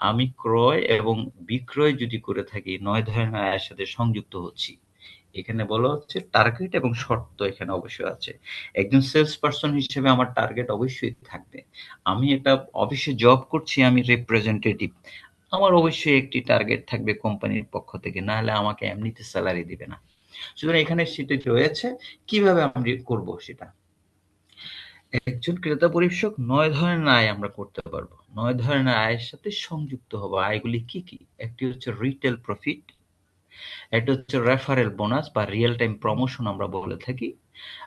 আমি ক্রয় এবং বিক্রয় যদি করে থাকি, ৯ ধরনের আয়ের সাথে সংযুক্ত হচ্ছি। এখানে বলা হচ্ছে টার্গেট এবং শর্ত এখানে অবশ্যই আছে। একজন সেলস পারসন হিসেবে আমার টার্গেট অবশ্যই থাকবে। আমি একটা অফিসে জব করছি, আমি রিপ্রেজেন্টেটিভ। আমার অবশ্যই একটি টার্গেট থাকবে কোম্পানির পক্ষ থেকে। না হলে আমাকে এমনিতে সেলারি দিবে না। সুতরাং এখানে সেটি রয়েছে। কিভাবে আমি করব সেটা? একজন ক্রেতা পরিবেশক ৯ ধরনের আয় আমরা করতে পারবো। ৯ ধরনের আয়ের সাথে সংযুক্ত হবো। আয়গুলি কি, কি? একটি হচ্ছে রিটেল প্রফিট, একটা হচ্ছে রেফারেল বোনাস বা রিয়াল টাইম প্রমোশন আমরা বলে থাকি।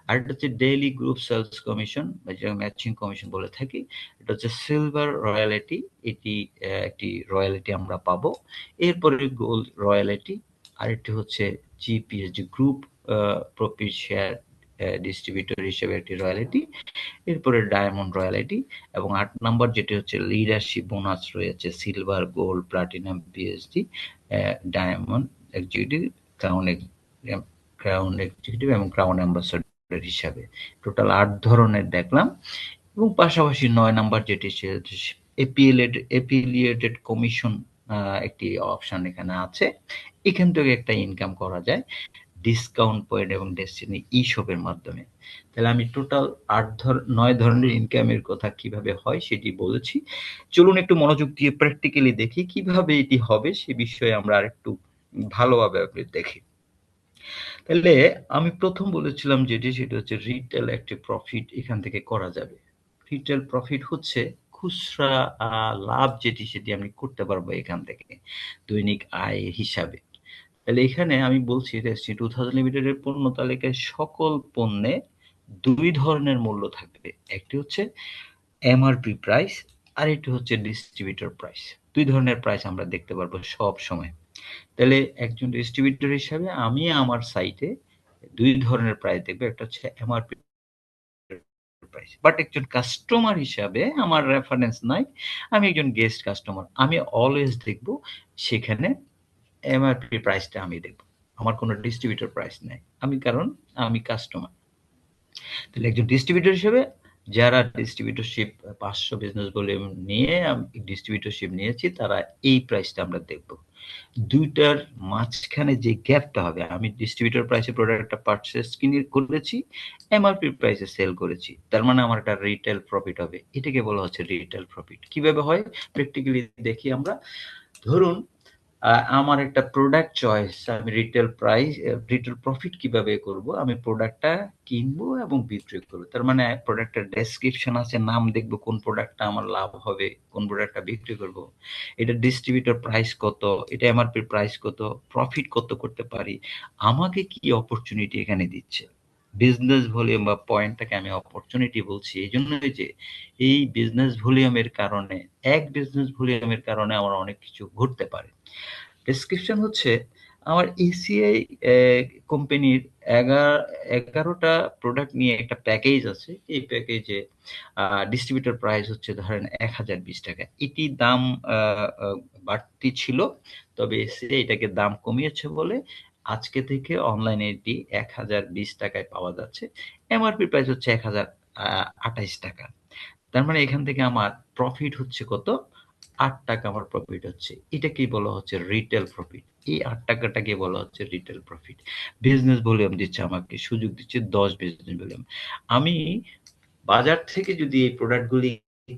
আরেকটা হচ্ছে ডেইলি গ্রুপ সেলস কমিশন বা যেটা ম্যাচিং কমিশন বলে থাকি। এটা হচ্ছে সিলভার রয়্যালটি, এটি একটি রয়্যালটি আমরা পাবো। এরপরে গোল্ড রয়্যালটি, আরেকটি হচ্ছে জিপিএসডি গ্রুপ প্রফিট শেয়ার ডিস্ট্রিবিউটর হিসেবে একটি রয়্যালটি। এরপরে ডায়মন্ড রয়্যালটি, এবং ৮ নাম্বার যেটি হচ্ছে লিডারশিপ বোনাস রয়েছে silver, gold, platinum, PhD, diamond executive, crown crown executive এবং ক্রাউন অ্যাম্বাসাডর হিসাবে। টোটাল ৮ ধরনের দেখলাম। এবং পাশাপাশি ৯ নাম্বার যেটি এফিলিয়েটেড কমিশন একটি অপশন এখানে আছে। এখান থেকে একটা ইনকাম করা যায়। ডিসকাউন্ট পয়েন্ট এবং ডেস্টিনি ই-শপের মাধ্যমে। তাহলে আমি টোটাল 9 ধরনের ইনকামের কথা কিভাবে হয় সেটি বলেছি। চলুন একটু মনোযোগ দিয়ে প্র্যাকটিক্যালি দেখি কিভাবে এটি হবে সে বিষয়ে আমরা আরেকটু ভালোভাবে দেখি। তাহলে আমি প্রথম বলেছিলাম যেটি সেটা হচ্ছে রিটেল একটি প্রফিট এখান থেকে করা যাবে। রিটেল প্রফিট হচ্ছে খুচরা লাভ যেটি সেটি আমি করতে পারবো এখান থেকে দৈনিক আয় হিসাবে। তাহলে এখানে আমি বলছি রেস্টি 2000 লিমিটেডের পণ্য তালিকায় সকল পণ্যে 2 ধরনের মূল্য থাকবে। একটি হচ্ছে এমআরপি প্রাইস আর একটি হচ্ছে ডিস্ট্রিবিউটর প্রাইস। 2 ধরনের প্রাইস আমরা দেখতে পারবো সব সময়। তাহলে একজন ডিস্ট্রিবিউটর হিসাবে আমি আমার সাইটে 2 ধরনের প্রাইস দেখব। একটা হচ্ছে এমআরপি প্রাইস। বাট একজন কাস্টমার হিসাবে আমার রেফারেন্স নাই। আমি একজন গেস্ট কাস্টমার। আমি অলওয়েজ দেখব সেখানে এমআরপি প্রাইসটা আমি দেখব। আমার কোনো ডিস্ট্রিবিউটর প্রাইস নাই। কারণ আমি কাস্টমার। তাহলে একজন ডিস্ট্রিবিউটর হিসেবে যারা ডিস্ট্রিবিউটরশিপ 500 বিজনেস ভলিউম নিয়ে ডিস্ট্রিবিউটরশিপ নিয়েছি তারা এই প্রাইসটা আমরা দেখব। 2 টার মাঝখানে যে গ্যাপটা হবে আমি ডিস্ট্রিবিউটর প্রাইসে প্রোডাক্টটা পারচেজ করেছি, এমআরপি প্রাইসে সেল করেছি। তার মানে আমার একটা রিটেল প্রফিট হবে। এটাকে বলা হচ্ছে রিটেল প্রফিট। কিভাবে হয় প্র্যাকটিক্যালি দেখি আমরা। ধরুন আমার একটা প্রোডাক্ট চয়েস আমি রিটেল প্রফিট কিভাবে করব? আমি প্রোডাক্টটা কিনবো এবং বিক্রি করব। তার মানে প্রোডাক্টের ডেসক্রিপশন আছে, নাম দেখব কোন প্রোডাক্টটা আমার লাভ হবে, কোন প্রোডাক্টটা বিক্রি করব। এটা ডিস্ট্রিবিউটর প্রাইস কত, এটা এমআরপি প্রাইস কত, প্রফিট কত করতে পারি, আমাকে কি অপরচুনিটি এখানে দিচ্ছে। বিজনেস ভলিউম বা পয়েন্টটাকে আমি অপরচুনিটি বলছি এইজন্যই যে এই বিজনেস ভলিউমের কারণে বিজনেস ভলিউমের কারণে আমার অনেক কিছু ঘটতে পারে। ডেসক্রিপশন হচ্ছে আমার এসিআই কোম্পানির 11টা প্রোডাক্ট নিয়ে একটা প্যাকেজ আছে। এই প্যাকেজে ডিস্ট্রিবিউটর প্রাইস হচ্ছে ধরেন 1020 টাকা। এটি দাম বাড়তি ছিল, তবে এসিআই এটাকে দাম কমিয়েছে বলে আজকে থেকে অনলাইনে এটি 1020 টাকায় পাওয়া যাচ্ছে। এমআরপি প্রাইস হচ্ছে 1028 টাকা। তার মানে এখান থেকে আমার প্রফিট হচ্ছে কত? ৮ টাকা আমার প্রফিট হচ্ছে। এটাকেই বলা হচ্ছে রিটেল প্রফিট। এই ৮ টাকাটাকে বলা হচ্ছে রিটেল প্রফিট। বিজনেস ভলিউম দিচ্ছে আমাকে, সুযোগ দিচ্ছে ১০ বিজনেস ভলিউম। আমি বাজার থেকে যদি এই প্রোডাক্টগুলি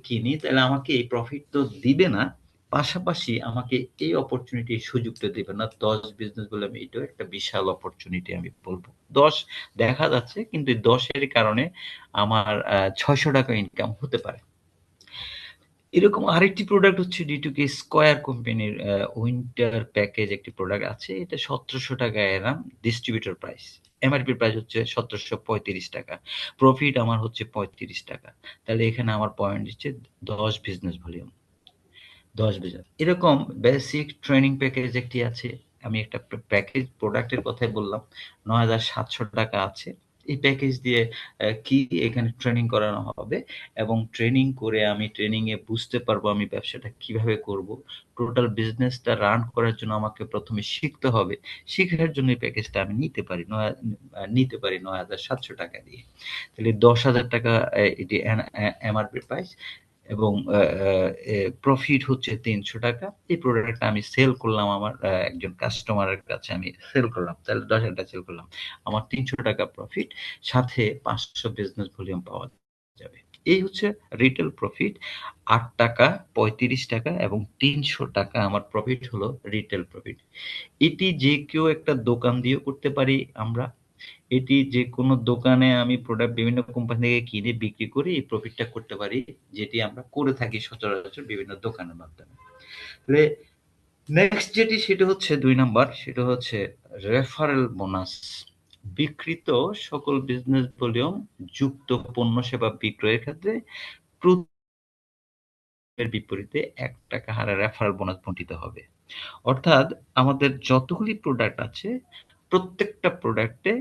কিনি তাহলে আমাকে এই প্রফিট তো দিবে না, পাশাপাশি আমাকে এই অপরচুনিটি এই সুযোগটা দেবে না। ১০ বিজনেস ভলিউম এটাও একটা বিশাল অপরচুনিটি আমি বলব। ১০ দেখা যাচ্ছে কিন্তু এই ১০ এর কারণে আমার ৳৬০০ ইনকাম হতে পারে। এরকম আরেকটি প্রোডাক্ট হচ্ছে D2K স্কয়ার কোম্পানির উইন্টার প্যাকেজ একটি প্রোডাক্ট আছে। এটা ৳১৭০০ এরাম ডিস্ট্রিবিউটর প্রাইস। এমআরপি প্রাইস হচ্ছে ৳১৭৩৫। প্রফিট আমার হচ্ছে ৳৩৫। তাহলে এখানে আমার পয়েন্ট হচ্ছে ১০ বিজনেস ভলিউম। ১০ বিজনেস। এরকম বেসিক ট্রেনিং প্যাকেজ একটি আছে। আমি একটা প্যাকেজ প্রোডাক্টের কথাই বললাম। ৳৯,৭০০ আছে। এই প্যাকেজ দিয়ে কি এখানে ট্রেনিং করানো হবে এবং ট্রেনিং করে আমি ট্রেনিং এ বুঝতে পারবো আমি ব্যবসাটা কিভাবে করব। টোটাল বিজনেসটা রান করার জন্য আমাকে ১ম এ শিখতে হবে। শিখার জন্য এই প্যাকেজটা আমি নিতে পারি ৳৯,৭০০ দিয়ে। তাহলে ৳১০,০০০ এটি এমআরপি প্রাইস এবং প্রফিট হচ্ছে ৳৩০০। এই প্রোডাক্টটা আমি সেল করলাম আমার একজন কাস্টমারের কাছে আমি সেল করলাম। তাহলে ৳১০,০০০ সেল করলাম। আমার ৳৩০০ প্রফিট, সাথে ৫০০ বিজনেস ভলিউম পাওয়া যাবে। এই হচ্ছে রিটেল প্রফিট। ৳৮, ৳৩৫ এবং ৳৩০০ আমার প্রফিট হলো রিটেল প্রফিট। এটি যে কেউ একটা দোকান দিয়েও করতে পারি আমরা। এটি যেকোনো দোকানে আমি প্রোডাক্ট বিভিন্ন কোম্পানি থেকে কিনে বিক্রি করে এই প্রফিটটা করতে পারি, যেটি আমরা করে থাকি সচরাচর বিভিন্ন দোকানের মাধ্যমে। তাহলে নেক্সট যেটি সেটা হচ্ছে ২ নাম্বার, সেটা হচ্ছে রেফারেল বোনাস। বিক্রিত সকল বিজনেস ভলিউম যুক্ত পণ্য সেবা বিক্রয়ের ক্ষেত্রে এর বিপরীতে ৳১ হারে রেফারেল বোনাস বণ্টিত হবে। অর্থাৎ আমাদের যতগুলি প্রোডাক্ট আছে প্রত্যেকটা প্রোডাক্টে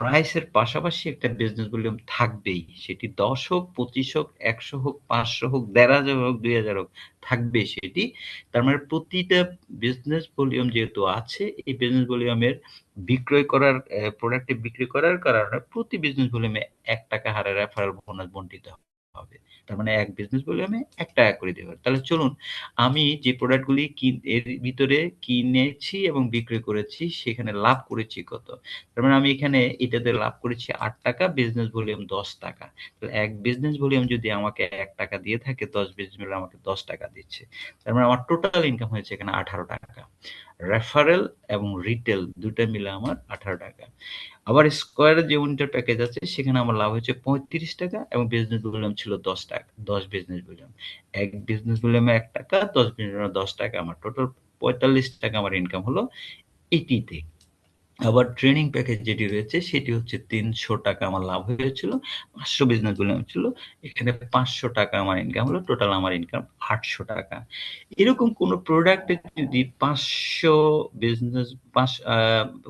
প্রাইসের পাশাপাশি একটা বিজনেস ভলিউম থাকবেই। সেটি ১০ হোক, ২৫ হোক, ১০০ হোক, ৫০০ হোক, ১৫০০ হোক, ২০০০ হোক, থাকবেই সেটি। তার মানে প্রতিটা বিজনেস ভলিউম যেহেতু আছে, এই বিজনেস ভলিউমের বিক্রয় করার প্রোডাক্টটি বিক্রি করার কারণে প্রতি বিজনেস ভলিউমে ৳১ হারে রেফারেল বোনাস বণ্টিত হবে। তার মানে এক বিজনেস ভলিউমে ৳১ করে দিতে পারি। তাহলে চলুন আমি যে প্রোডাক্টগুলি এর ভিতরে কিনেছি এবং বিক্রি করেছি সেখানে লাভ করেছি কত? তার মানে আমি এখানে এটাতে লাভ করেছি ৳৮, বিজনেস ভলিউম ৳১০। তাহলে এক বিজনেস ভলিউম যদি আমাকে ৳১ দিয়ে থাকে, ১০ বিজনেস ভলিউম আমাকে ৳১০ দিচ্ছে। তার মানে আমার টোটাল ইনকাম হয়েছে এখানে ৳১৮। রেফারেল এবং রিটেল ২ টা মিলে আমার ৳১৮। আবার স্কয়ারের যে উইন্টার প্যাকেজ আছে সেখানে আমার লাভ হয়েছে ৳৩৫ এবং বিজনেস ভলিউম ছিল ৳১০, ১০ বিজনেস ভলিউম। এক বিজনেস ভলিউমে ৳১, ১০ বিজনেস ভলিউমে ৳১০, আমার টোটাল ৳৪৫ আমার ইনকাম হলো এটিতে। আবার ট্রেনিং প্যাকেজ যেটি রয়েছে সেটি হচ্ছে ৳৩০০ আমার লাভ হয়েছিল। ৫০০ বিজনেস ভলিউম ছিল। এখানে ৳৫০০ আমার ইনকাম হলো। টোটাল আমার ইনকাম ৳৮০০। এরকম কোনো প্রোডাক্টে যদি ৫০০ বিজনেস পাঁচ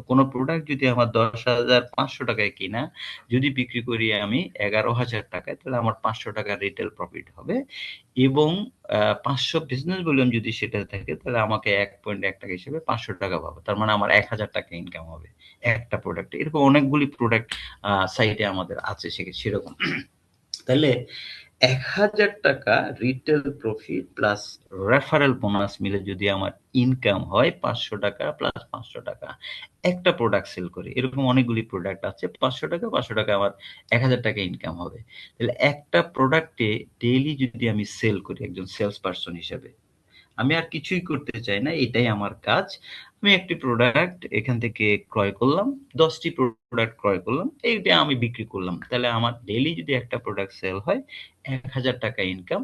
কোনো প্রোডাক্ট যদি আমার ৳১০,৫০০ কিনা, যদি বিক্রি করি আমি ৳১১,০০০ তাহলে আমার ৳৫০০ রিটেল প্রফিট হবে এবং ৫০০ বিজনেস ভলিউম যদি সেটা থাকে তাহলে আমাকে ৳১.১ হিসেবে ৳৫০০ পাবো। তার মানে আমার ৳১,০০০ ইনকাম হবে একটা প্রোডাক্টে। এরকম অনেকগুলি প্রোডাক্ট সাইটে আমাদের আছে সেরকম। তাহলে ৳১,০০০ retail profit plus referral bonus মিলে যদি আমার ইনকাম হয় ৳৫০০ প্লাস ৳৫০০ একটা প্রোডাক্ট সেল করে। এরকম অনেকগুলি প্রোডাক্ট আছে। ৳৫০০, ৳৫০০ আমার ৳১,০০০ ইনকাম হবে। তাহলে একটা প্রোডাক্টে ডেইলি যদি আমি সেল করি একজন সেলস পারসন হিসেবে, আমি আর কিছুই করতে চাই না। এটাই আমার কাজ। আমি একটি প্রোডাক্ট এখান থেকে ক্রয় করলাম। ১০ টি প্রোডাক্ট ক্রয় করলাম। এইটা আমি বিক্রি করলাম। তাহলে আমার ডেইলি যদি একটা প্রোডাক্ট সেল হয় ৳১,০০০ ইনকাম।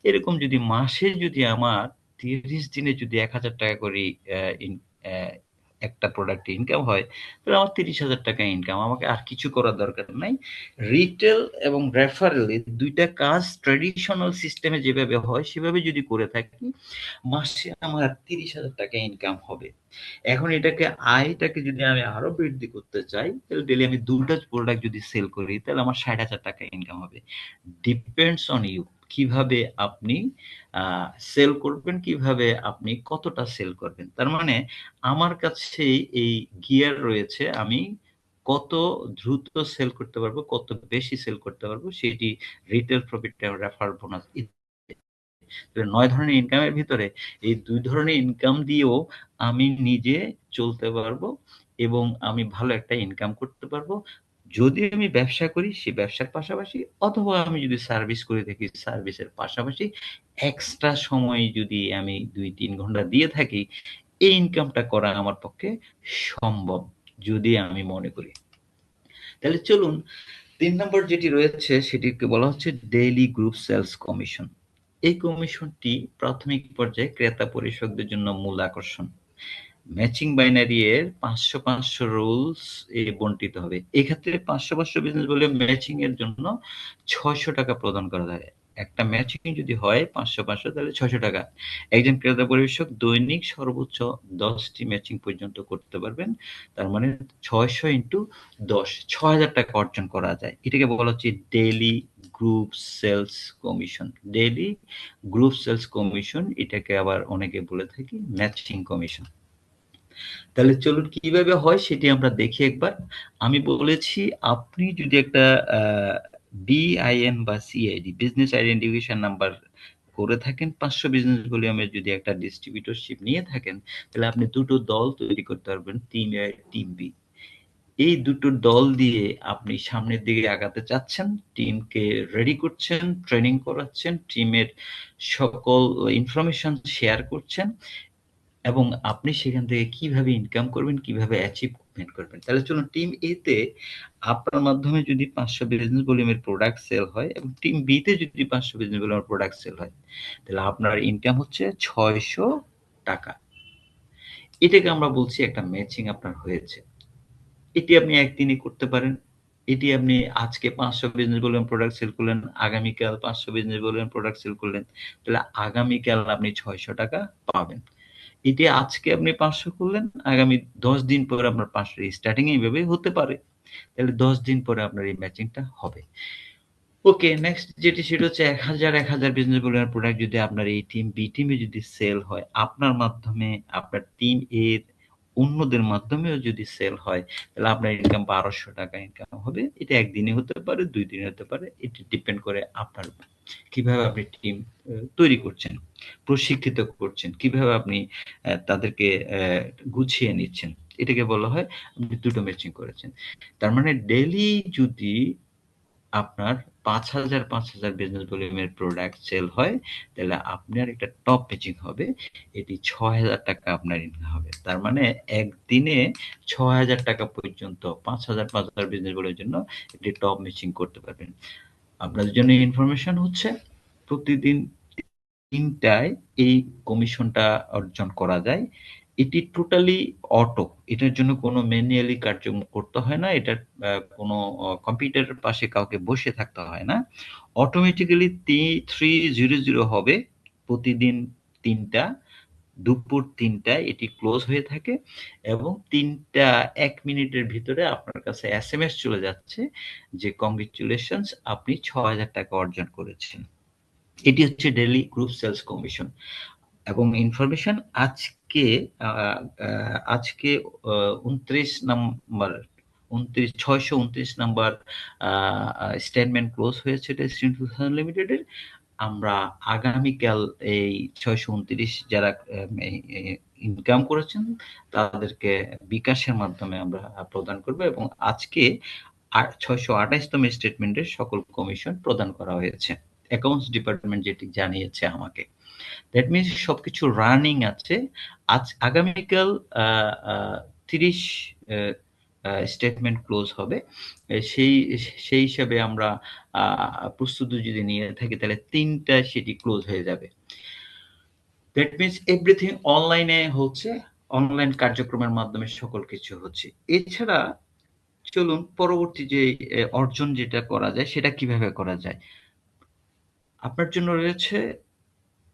এরকম যদি মাসে যদি আমার ৩০ দিনে যদি ৳১,০০০ করে অ্যা ইন অ্যা একটা প্রোডাক্টে ইনকাম হয়, তাহলে আমার ৳৩০,০০০ ইনকাম। আমাকে আর কিছু করার দরকার নাই। রিটেল এবং রেফারেল এই ২ টা কাজ ট্র্যাডিশনাল সিস্টেমে যেভাবে হয় সেভাবে যদি করে থাকি, মাসে আমার ৳৩০,০০০ ইনকাম হবে। এখন আয়টাকে যদি আমি আরো বৃদ্ধি করতে চাই, তাহলে ডেইলি আমি ২ টা প্রোডাক্ট যদি সেল করি, তাহলে আমার ৳৬০,০০০ ইনকাম হবে। Depends on you. কিভাবে আপনি আ সেল করবেন, কিভাবে আপনি কতটা সেল করবেন। তার মানে আমার কাছে এই গিয়ার রয়েছে। আমি কত দ্রুত সেল করতে পারবো, কত বেশি সেল করতে পারবো সেটি রিটেল প্রফিট এবং রেফার বোনাস ৯ ধরনের ইনকামের ভিতরে এই ২ ধরনের ইনকাম দিয়েও আমি নিজে চলতে পারবো এবং আমি ভালো একটা ইনকাম করতে পারবো। যদি আমি ব্যবসা করি সে ব্যবসার পাশাপাশি অথবা আমি যদি সার্ভিস করে থাকি সার্ভিসের পাশাপাশি এক্সট্রা সময় যদি আমি ২-৩ ঘন্টা দিয়ে থাকি, এই ইনকামটা করা আমার পক্ষে সম্ভব যদি আমি মনে করি। তাহলে চলুন ৩ নম্বর যেটি রয়েছে সেটিকে বলা হচ্ছে ডেইলি গ্রুপ সেলস কমিশন। এই কমিশনটি প্রাথমিক পর্যায়ে ক্রেতা পরিষদদের জন্য মূল আকর্ষণ। ম্যাচিং বাইনারি এর ৫০০-৫০০ রুলস বন্টিত হবে। এক্ষেত্রে ৫০০-৫০০ বিজনেস বলে ম্যাচিং এর জন্য ৳৬০০ প্রদান করা হয়। একটা ম্যাচিং যদি হয় ৫০০-৫০০ তাহলে ৳৬০০। একজন ক্রেতা পরিবেশক দৈনিক সর্বোচ্চ ১০ টি ম্যাচিং পর্যন্ত করতে পারবেন। তার মানে ৬০০ ইন্টু ১০ ৳৬,০০০ অর্জন করা যায়। এটাকে বলা হচ্ছে daily group sales commission. Daily group sales commission এটাকে আবার অনেকে বলে থাকি ম্যাচিং কমিশন। তাহলে চলুন কিভাবে হয় সেটি আমরা দেখি একবার। আমি বলেছি আপনি যদি একটা আ বিআইএন বা সিআইডি বিজনেস আইডেন্টিফিকেশন নাম্বার করে থাকেন ৫০০ বিজনেস ভলিউমের যদি একটা ডিস্ট্রিবিউটরশিপ নিয়ে থাকেন, তাহলে আপনি ২ টো দল তৈরি করতে পারবেন টিম এ, টিম বি। এই দুটো দল দিয়ে আপনি সামনের দিকে আগাতে চাচ্ছেন, টিমকে রেডি করছেন, ট্রেনিং করাচ্ছেন, টিমের সকল ইনফরমেশন শেয়ার করছেন এবং আপনি সেখান থেকে কিভাবে ইনকাম করবেন, কিভাবে অ্যাচিভমেন্ট করবেন। তাহলে চলুন টিম এ তে আপনার মাধ্যমে যদি ৫০০ বিজনেস ভলিউমের প্রোডাক্ট সেল হয় এবং টিম বি তে যদি ৫০০ বিজনেস ভলিউমের প্রোডাক্ট সেল হয়, তাহলে আপনার ইনকাম হচ্ছে ৳৬০০। এটাকে আমরা বলছি একটা ম্যাচিং আপনার হয়েছে। এটি আপনি একদিনে করতে পারেন। এটি আপনি আজকে ৫০০ বিজনেস বলুন প্রোডাক্ট সেল করলেন, আগামীকাল ৫০০ বিজনেস বলুন প্রোডাক্ট সেল করলেন। তাহলে আগামীকাল আপনি ৳৬০০ পাবেন। এটি আজকে আপনি ৫০০ করলেন, আগামী ১০ দিন পরে আপনার ৫০০ স্টার্টিং এ এভাবেই হতে পারে। তাহলে ১০ দিন পরে আপনার এই ম্যাচিংটা হবে। ওকে, নেক্সট যেটি সেটা হচ্ছে ১,০০০ বিজনেস বলুন প্রোডাক্ট যদি আপনার এই টিম বি টিমে যদি সেল হয়, আপনার মাধ্যমে আপনার টিম এর অন্যদের মাধ্যমেও যদি সেল হয়, তাহলে আপনার ইনকাম ১২০০ টাকা ইনকাম হবে। এটা একদিনে হতে পারে, ২ দিনে হতে পারে। এটা ডিপেন্ড করে আপনার কিভাবে আপনি টিম তৈরি করছেন, প্রশিক্ষিত করছেন, কিভাবে আপনি তাদেরকে গুছিয়ে নিচ্ছেন। এটাকে বলা হয় আপনি দুটো ম্যাচিং করেছেন। তার মানে ডেইলি যদি আপনার ৫,০০০ বিজনেস ভলিউমের প্রোডাক্ট সেল হয়, তাহলে আপনার একটা টপ ম্যাচিং হবে। এটি ৬,০০০ টাকা আপনার ইনকাম হবে। তার মানে একদিনে ৬,০০০ টাকা পর্যন্ত ৫,০০০ বিজনেস ভলিউমের জন্য একটি টপ ম্যাচিং করতে পারবেন। আপনাদের জন্য ইনফরমেশন হচ্ছে প্রতিদিন ৩টায় এই কমিশনটা অর্জন করা যায়। এটি টোটালি অটো। এটার জন্য কোনো ম্যানুয়ালি কার্যক্রম করতে হয় না। এটার কোনো কম্পিউটারের পাশে কাউকে বসে থাকতে হয় না। অটোমেটিক্যালি 3:00 হবে প্রতিদিন ৩টা, দুপুর ৩টায় এটি ক্লোজ হয়ে থাকে এবং ৩টা ১ মিনিটের ভিতরে আপনার কাছে এসএমএস চলে যাচ্ছে যে কংগ্রাচুলেশনস, আপনি ৬,০০০ টাকা অর্জন করেছেন। এটি হচ্ছে ডেইলি গ্রুপ সেলস কমিশন এবং ইনফরমেশন আজকে আজকে ২৯ নাম্বার ৬২৯ নাম্বার স্টেটমেন্ট ক্লোজ হয়েছে টেস্টিং লিমিটেডের। আমরা আগামীকাল এই ৬২৯ যারা ইনকাম করেছেন তাদেরকে বিকাশের মাধ্যমে আমরা প্রদান করব এবং আজকে ৬২৮তম স্টেটমেন্টের সকল কমিশন প্রদান করা হয়েছে। অ্যাকাউন্টস ডিপার্টমেন্ট যেটি জানিয়েছে আমাকে। দ্যাট মিনস সবকিছু রানিং আছে। আগামীকাল ৩০ স্টেটমেন্ট ক্লোজ হবে। সেই সেই হিসাবে আমরা প্রস্তুতি যদি নিয়ে থাকি তাহলে ৩টায় সেটি ক্লোজ হয়ে যাবে। দ্যাট মিনস এভরিথিং অনলাইনে হচ্ছে, অনলাইন কার্যক্রমের মাধ্যমে সকল কিছু হচ্ছে। এছাড়া চলুন পরবর্তী যে অর্জন যেটা করা যায় সেটা কিভাবে করা যায়। আপনার জন্য রয়েছে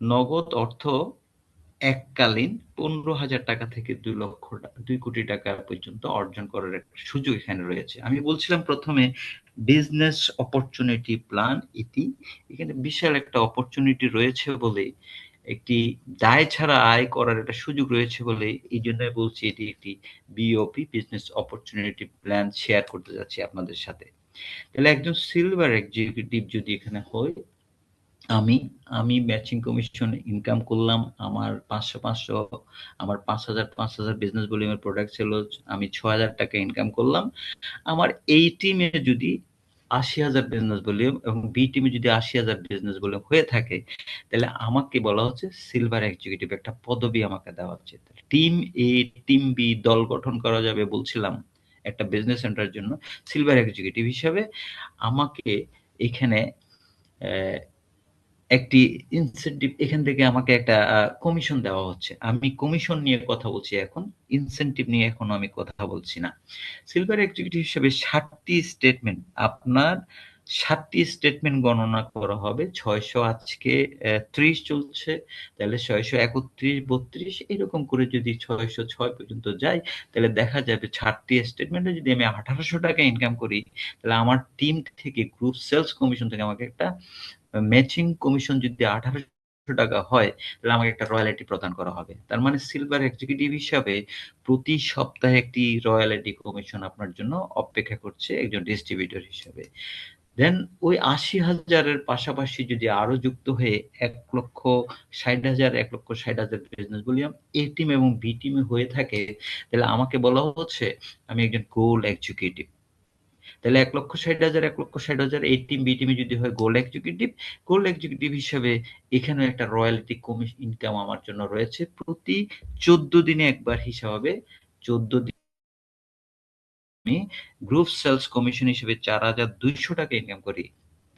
নগদ অর্থ এককালীন ১৫,০০০ টাকা থেকে ২ কোটি টাকা পর্যন্ত অর্জন করার একটা সুযোগ এখানে রয়েছে। আমি বলছিলাম ১ম এ বিজনেস অপরচুনিটি প্ল্যান এটি। এখানে বিশাল একটা অপরচুনিটি রয়েছে বলেই, একটি দায় ছাড়া আয় করার একটা সুযোগ রয়েছে বলেই এইজন্যই বলছি এটি একটি BOP, business opportunity plan share করতে যাচ্ছি আপনাদের সাথে। তাহলে একজন সিলভার এক্সিকিউটিভ যদি এখানে হই, আমি আমি ম্যাচিং কমিশন ইনকাম করলাম আমার ৫০০ আমার ৫,০০০ বিজনেস ভলিউমের প্রোডাক্ট সেল আমি ৬,০০০ টাকা ইনকাম করলাম। আমার এই টিমে যদি ৮০,০০০ বিজনেস ভলিউম এবং বি টিমে যদি ৮০,০০০ বিজনেস ভলিউম হয়ে থাকে, তাহলে আমাকে বলা হচ্ছে সিলভার এক্সিকিউটিভ, একটা পদবি আমাকে দেওয়া হচ্ছে। টিম এ, টিম বি দল গঠন করা যাবে বলছিলাম একটা বিজনেস সেন্টারের জন্য। সিলভার এক্সিকিউটিভ হিসাবে আমাকে এখানে একটি ইনসেনটিভ, এখান থেকে আমাকে একটা কমিশন দেওয়া হচ্ছে। আমি কমিশন নিয়ে কথা বলছি এখন, ইনসেনটিভ নিয়ে এখনো আমি কথা বলছি না। সিলভার এক্সিকিউটিভ হিসেবে ৭টি স্টেটমেন্ট, আপনার ৭টি স্টেটমেন্ট গণনা করা হবে। ৬০০ আজকে ৩০ চলছে, তাহলে ৬৩১, ৩২ এরকম করে যদি ৬০৬ পর্যন্ত যাই, তাহলে দেখা যাবে ৬০টি স্টেটমেন্টে যদি আমি ১৮০০ টাকা ইনকাম করি, তাহলে আমার টিম থেকে গ্রুপ সেলস কমিশন থেকে আমাকে একটা ম্যাচিং কমিশন যদি ১৮০০ টাকা হয়, তাহলে আমাকে একটা রয়্যালটি প্রদান করা হবে। তার মানে সিলভার এক্সিকিউটিভ হিসাবে প্রতি সপ্তাহে একটি রয়্যালটি কমিশন আপনার জন্য অপেক্ষা করছে একজন ডিস্ট্রিবিউটর হিসেবে। দেন ওই ৮০,০০০ এর পাশাপাশি যদি আরো যুক্ত হয়ে ১,৬০,০০০, ১,৬০,০০০ বিজনেস ভলিউম এ টিম এবং বি টিমে হয়ে থাকে, তাহলে আমাকে বলা হচ্ছে আমি একজন গোল্ড এক্সিকিউটিভ। তাহলে ১,৬০,০০০, ১,৬০,০০০ এই টিম বি টিমে যদি হয় গোল্ড এক্সিকিউটিভ, গোল্ড এক্সিকিউটিভ হিসেবে এখানেও একটা রয়্যালটি ইনকাম আমার জন্য রয়েছে। প্রতি ১৪ দিনে একবার হিসাব হবে। ১৪ দিনে আমি গ্রুপ সেলস কমিশন হিসেবে ৪,২০০ টাকা ইনকাম করি,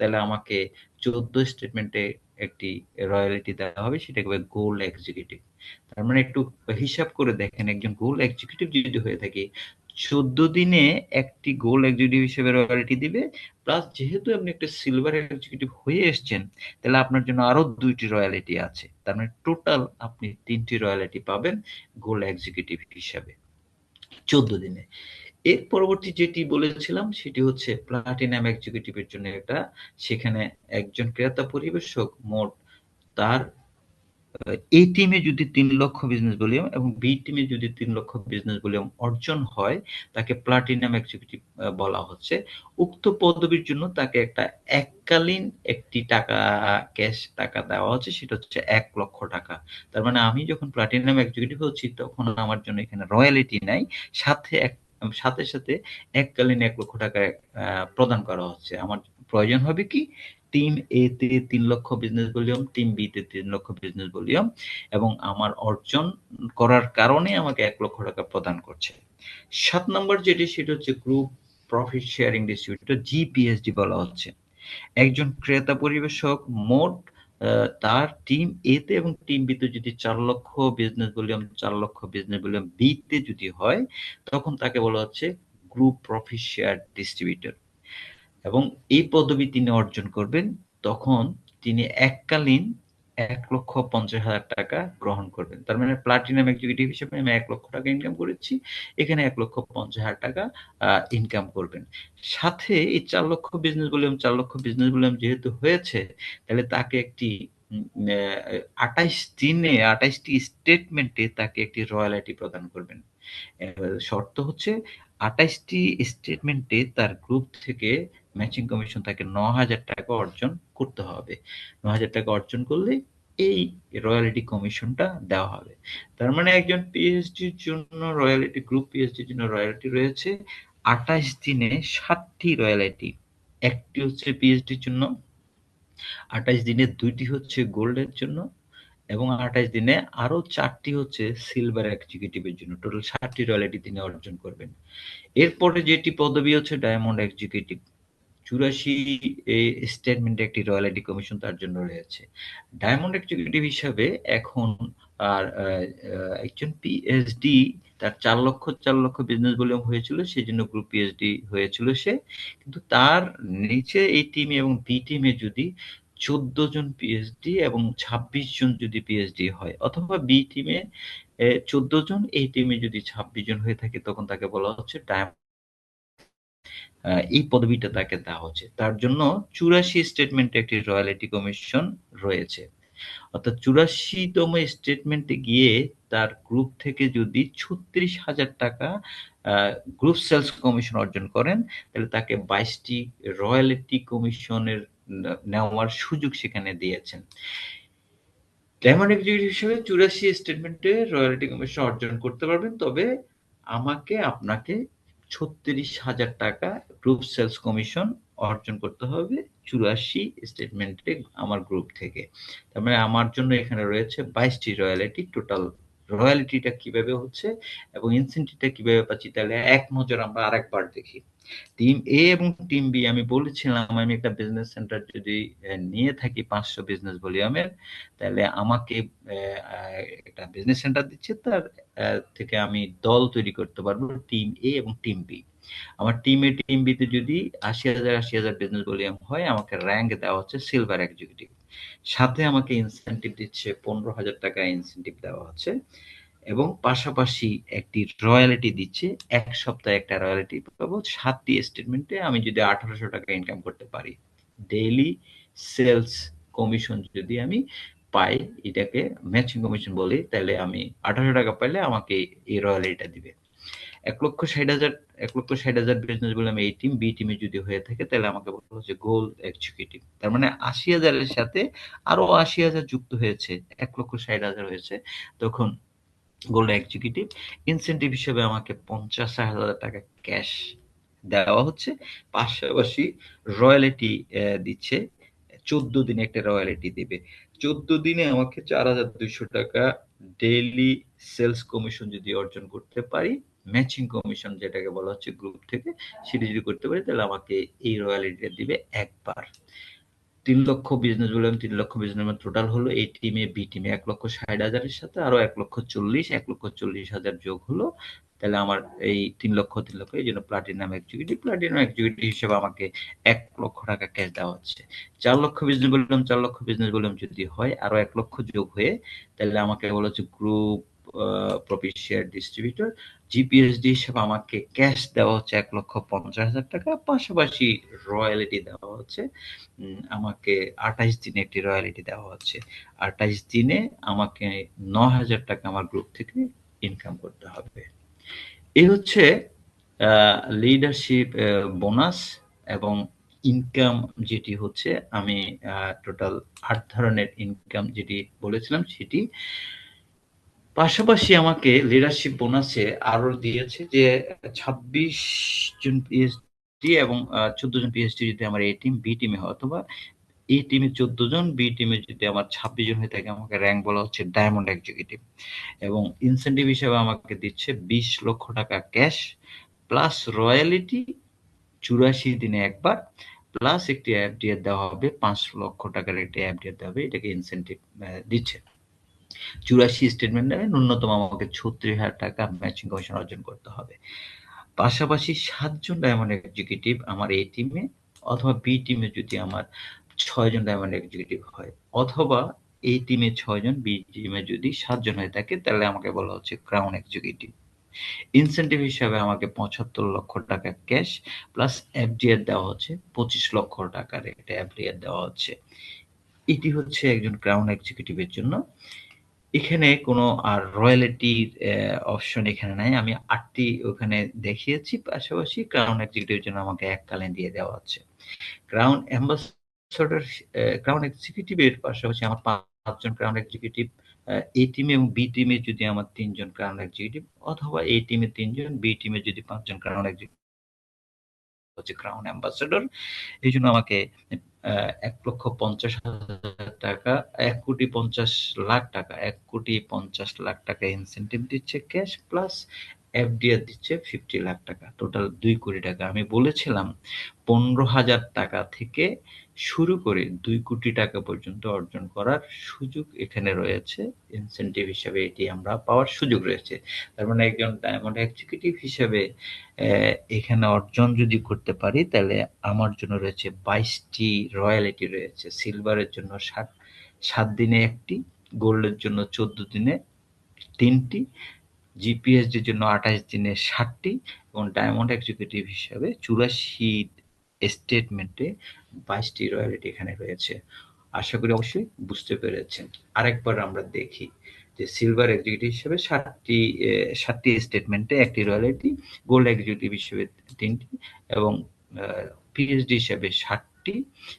তাহলে আমাকে ১৪ স্টেটমেন্টে একটি রয়্যালটি দেওয়া হবে, সেটাকে বলে গোল্ড এক্সিকিউটিভ। তার মানে একটু হিসাব করে দেখেন, একজন গোল্ড এক্সিকিউটিভ যদি হয়ে থাকে, ১৪ দিনে একটি গোল্ড এক্সিকিউটিভ হিসেবে রয়্যালটি দিবে, প্লাস যেহেতু আপনি একটা সিলভার এক্সিকিউটিভ হয়ে এসছেন, তাহলে আপনার জন্য আরো ২টি রয়্যালটি আছে। তার মানে টোটাল আপনি ৩টি রয়্যালটি পাবেন গোল্ড এক্সিকিউটিভ হিসাবে ১৪ দিনে। এর পরবর্তী যেটি বলেছিলাম সেটি হচ্ছে প্লাটিনাম এক্সিকিউটিভের জন্য এটা। সেখানে একজন ক্রেতা পরিবেশক মোট তার এ টিমে যদি ৩ লক্ষ বিজনেস ভলিউম এবং বি টিমে যদি ৩ লক্ষ বিজনেস ভলিউম অর্জন হয়, তাকে প্লাটিনাম এক্সিকিউটিভ বলা হচ্ছে। উক্ত পদবীর জন্য তাকে একটা এককালীন একটি টাকা, ক্যাশ টাকা দেওয়া হচ্ছে, সেটা হচ্ছে ৳১,০০,০০০। তার মানে আমি যখন প্লাটিনাম এক্সিকিউটিভ হচ্ছি, তখন আমার জন্য এখানে রয়ালিটি নাই। সাথে এককালীন ৳১,০০,০০০ প্রদান করা হচ্ছে। আমার প্রয়োজন হবে কি? টিম এ তে ৩ লক্ষ বিজনেস ভলিউম, টিম বি তে ৩ লক্ষ বিজনেস ভলিউম এবং আমার অর্জন করার কারণে আমাকে ৳১,০০,০০০ প্রদান করছে। ৭ নম্বর যেটি, সেটা হচ্ছে গ্রুপ প্রফিট শেয়ারিং ডিস্ট্রিবিউটর, জিপিএসডি বলা হচ্ছে। একজন ক্রেতা পরিবেশক মোট তার টিম এ তে এবং টিম বি তে যদি ৪ লক্ষ বিজনেস ভলিউম, ৪ লক্ষ বিজনেস ভলিউম বি তে যদি হয়, তখন তাকে বলা হচ্ছে গ্রুপ প্রফিট শেয়ার ডিস্ট্রিবিউটর। এবং এই পদবি তিনি অর্জন করবেন, তখন তিনি এককালীন ৳১,৫০,০০০ গ্রহণ করবেন। তার মানে প্লাটিনাম এক্সিকিউটিভ হিসেবে আমি ৳১,০০,০০০ ইনকাম করেছি। এখানে ৳১,৫০,০০০ ইনকাম করবেন। সাথে এই ৪ লক্ষ বিজনেস ভলিউম, ৪ লক্ষ বিজনেস ভলিউম যেহেতু হয়েছে, তাহলে তাকে একটি ২৮ দিনে ২৮ টি স্টেটমেন্টে তাকে একটি রয়ালিটি প্রদান করবেন। শর্ত হচ্ছে ২৮ টি স্টেটমেন্টে তার গ্রুপ থেকে ম্যাচিং কমিশন তাকে ৳৯,০০০ অর্জন করতে হবে। ৳৯,০০০ অর্জন করলে এই রয়ালিটি কমিশনটা দেওয়া হবে। তার মানে একজন পিএইচডির জন্য রয়ালিটি, গ্রুপ পিএইচডির জন্য রয়ালিটি রয়েছে ২৮ দিনে ৭ টি রয়ালিটি। একটি হচ্ছে পিএইচডির জন্য, ২৮ দিনে ২ টি হচ্ছে গোল্ডের জন্য এবং ২৮ দিনে আরো ৪ টি হচ্ছে সিলভার এক্সিকিউটিভের জন্য। টোটাল ৭ টি রয়ালিটি তিনি অর্জন করবেন। এরপরে যেটি পদবি হচ্ছে ডায়মন্ড এক্সিকিউটিভ। ৮৪ স্টেটমেন্টে একটি রয়্যালটি কমিশন তার জন্য রয়েছে। ডায়মন্ড এক্সিকিউটিভ হিসাবে এখন আর একজন পিএইচডি, তার ৪ লক্ষ বিজনেস ভলিউম হয়েছিল, সেজন্য গ্রুপ পিএইচডি হয়েছিল সে। কিন্তু তার নিচে এই টিমে এবং বি টিমে যদি ১৪ জন পিএইচডি এবং ২৬ জন যদি পিএইচডি হয়, অথবা বি টিমে ১৪ জন, এই টিমে যদি ২৬ জন হয়ে থাকে, তখন তাকে বলা হচ্ছে এই পদবিটা তাকে দেওয়া হচ্ছে। তার জন্য ৮৪ স্টেটমেন্টে একটি রয়্যালটি কমিশন রয়েছে। অর্থাৎ ৮৪ তম স্টেটমেন্টে গিয়ে তার গ্রুপ থেকে যদি ৳৩৬,০০০ গ্রুপ সেলস কমিশন অর্জন করেন, তাহলে তাকে ২২ টি রয়্যালটি কমিশনের নেওয়ার সুযোগ সেখানে দিয়েছেন। ডায়মন্ড এক্সিকিউটিভ হিসেবে ৮৪ স্টেটমেন্টে রয়্যালটি কমিশন অর্জন করতে পারবেন। তবে আপনাকে ৳৩৬,০০০ গ্রুপ সেলস কমিশন অর্জন করতে হবে ৮৪ স্টেটমেন্টে আমার গ্রুপ থেকে। তার মানে আমার জন্য এখানে রয়েছে ২২ টি রয়্যালটি। টোটাল রয়্যালটিটা কিভাবে হচ্ছে এবং ইনসেনটিভটা কিভাবে পাচ্ছি, তাহলে এক নজর আমরা আরেকবার দেখি। টিম এ এবং টিম বি, আমি বলেছিলাম আমি একটা বিজনেস সেন্টার যদি নিয়ে থাকি ৫০০ বিজনেস ভলিউমের, তাহলে আমাকে একটা বিজনেস সেন্টার দিচ্ছে, তার থেকে আমি দল তৈরি করতে পারবো, টিম এ এবং টিম বি। আমার টিম এ টিম বি তে যদি ৮০,০০০ বিজনেস ভলিউম হয়, আমাকে র‍্যাংক দেওয়া হচ্ছে সিলভার এক্সিকিউটিভ। সাথে আমাকে ইনসেনটিভ দিচ্ছে, ৳১৫,০০০ ইনসেনটিভ দেওয়া হচ্ছে এবং পাশাপাশি একটি রয়্যালটি দিচ্ছে। ১ সপ্তাহে একটা রয়্যালটি পাবো। ৭ টি স্টেটমেন্টে আমি যদি ৳১৮০০ ইনকাম করতে পারি। ডেইলি সেলস কমিশন যদি আমি পাই, এটাকে ম্যাচিং কমিশন বলি, তাহলে আমি ৳১৮০০ পাইলে আমাকে এই রয়্যালটিটা দিবে। ১,৬০,০০০ বিজনেস বললাম এই টিম, বি টিমে যদি হয়ে থাকে, তাহলে আমাকে বলা হচ্ছে গোল্ড এক্সিকিউটিভ। তার মানে ৮০,০০০ এর সাথে আরো ৮০,০০০ যুক্ত হয়েছে, ১,৬০,০০০ হয়েছে। তখন গোল্ড এক্সিকিউটিভ ইনসেনটিভ হিসেবে আমাকে ৳৫০,০০০ ক্যাশ দেওয়া হচ্ছে। পাশাপাশি রয়্যালটি দিচ্ছে। ১৪ দিনে একটা রয়্যালটি দিবে। ১৪ দিনে আমাকে ৳৪,২০০ ডেইলি সেলস কমিশন যদি অর্জন করতে পারি, ম্যাচিং কমিশন যেটাকে বলা হচ্ছে গ্রুপ থেকে, সেটা যদি করতে পারি, তাহলে আমাকে এই রয়্যালটিটা দিবে একবার। ৩ লক্ষ বিজনেস ভলিউম, ৩ লক্ষ বিজনেস ভলিউম টোটাল হলো এই টিমে, বি টিমে ১,৬০,০০০ এর সাথে আরো ১,৪০,০০০, ১,৪০,০০০ যোগ হলো। তাহলে আমার এই ৩ লক্ষ, ৩ লক্ষ, এই জন্য প্লাটিনাম এক্সিকিউটিভ। প্লাটিনাম এক্সিকিউটিভ হিসেবে আমাকে ৳১,০০,০০০ ক্যাশ দেওয়া হচ্ছে। ৪ লক্ষ বিজনেস ভলিউম, ৪ লক্ষ বিজনেস ভলিউম যদি হয়, আরো ১ লক্ষ যোগ হয়ে, তাহলে আমাকে বলা হচ্ছে গ্রুপ প্রফিট শেয়ার ডিস্ট্রিবিউটর। জিপিএসডি হিসেবে আমাকে ক্যাশ দেওয়া হচ্ছে 1,50,000 টাকা, পাশাপাশি রয়্যালিটি দেওয়া হচ্ছে আমাকে 28 দিনে একটি রয়্যালিটি দেওয়া হচ্ছে। 28 দিনে আমাকে 9,000 টাকা আমার গ্রুপ থেকে ইনকাম করতে হবে। এই হচ্ছে লিডারশিপ বোনাস এবং ইনকাম, যেটি হচ্ছে আমি টোটাল 8 ধরনের ইনকাম যেটি বলেছিলাম সেটি। পাশাপাশি আমাকে লিডারশিপ বোনাসে আরো দিয়েছে যে 26 জন পিএইচডি এবং 14 জন পিএইচডি যদি আমার এ টিম বি টিমে হয়, অথবা এ টিমে 14 জন, বি টিমে যদি আমার 26 জন হয়ে থাকে, আমাকে র‍্যাংক বলা হচ্ছে ডায়মন্ড এক্সিকিউটিভ। এবং ইনসেনটিভ হিসেবে আমাকে দিচ্ছে 20 লক্ষ টাকা ক্যাশ প্লাস রয়্যালিটি 84 দিনে একবার, প্লাস একটি এফডিআর দেওয়া হবে, 5 লক্ষ টাকার একটি এফডিআর দেওয়া হবে, এটাকে ইনসেনটিভ দিচ্ছে। 84 স্টেটমেন্টে ন্যূনতম আমাকে 36,000 টাকা ম্যাচিং কমিশন অর্জন করতে হবে। পাশাপাশি 7 জন ডায়মন্ড এক্সিকিউটিভ আমার এ টিমে, অথবা বি টিমে যদি আমার 6 জন ডায়মন্ড এক্সিকিউটিভ হয়, অথবা এ টিমে 6 জন, বি টিমে যদি 7 জন হয়ে থাকে, তাহলে আমাকে বলা হচ্ছে ক্রাউন এক্সিকিউটিভ। ইনসেনটিভ হিসাবে আমাকে 75 লক্ষ টাকা ক্যাশ প্লাস এফডিআর দেওয়া হচ্ছে, 25 লক্ষ টাকার একটা এফডিআর দেওয়া হচ্ছে। এটি হচ্ছে একজন ক্রাউন এক্সিকিউটিভের জন্য। এখানে কোনো আর রয়্যালিটির অপশন এখানে নাই। আমি 8টি ওখানে দেখিয়েছি। পাশাপাশি ক্রাউন এক্সিকিউটিভের জন্য আমাকে এককালীন দিয়ে দেওয়া হচ্ছে। ক্রাউন অ্যাম্বাসেডর, ক্রাউন এক্সিকিউটিভের পাশাপাশি আমার 5 জন ক্রাউন এক্সিকিউটিভ এ টিমে এবং বি টিমে যদি আমার 3 জন ক্রাউন এক্সিকিউটিভ, অথবা এ টিমে 3 জন, বি টিমে যদি 5 জন ক্রাউন এক্সিকিউটিভ হচ্ছে ক্রাউন অ্যাম্বাসেডর। এই জন্য আমাকে 1,50,000 টাকা, 1,50,00,000 টাকা, 1,50,00,000 টাকা ইনসেনটিভ দিচ্ছে ক্যাশ, প্লাস এফডিআর দিচ্ছে 50 লাখ টাকা, টোটাল 2 কোটি টাকা। আমি বলেছিলাম 15,000 টাকা থেকে শুরু করে 2 কোটি টাকা পর্যন্ত অর্জন করার সুযোগ এখানে রয়েছে। ইনসেনটিভ হিসাবে এটি আমরা পাওয়ার সুযোগ রয়েছে। তার মানে একজন ডায়মন্ড এক্সিকিউটিভ হিসেবে এখানে অর্জন যদি করতে পারি, তাহলে আমার জন্য রয়েছে 22টি রয়্যালিটি রয়েছে। সিলভারের জন্য 7 দিনে 1টি, গোল্ডের জন্য 14 দিনে 3টি, জিপিএসডির জন্য 28 দিনে 7টি, এবং ডায়মন্ড এক্সিকিউটিভ হিসাবে 84 স্টেটমেন্টে 22টি রয়্যালিটি এখানে রয়েছে। আশা করি অবশ্যই বুঝতে পেরেছেন। আরেকবার আমরা দেখি যে সিলভার এক্সিকিউটিভ হিসেবে 7টি স্টেটমেন্টে 1টি রয়্যালিটি, গোল্ড এক্সিকিউটিভ হিসেবে 3টি, এবং পিএইচডি হিসেবে 7টি,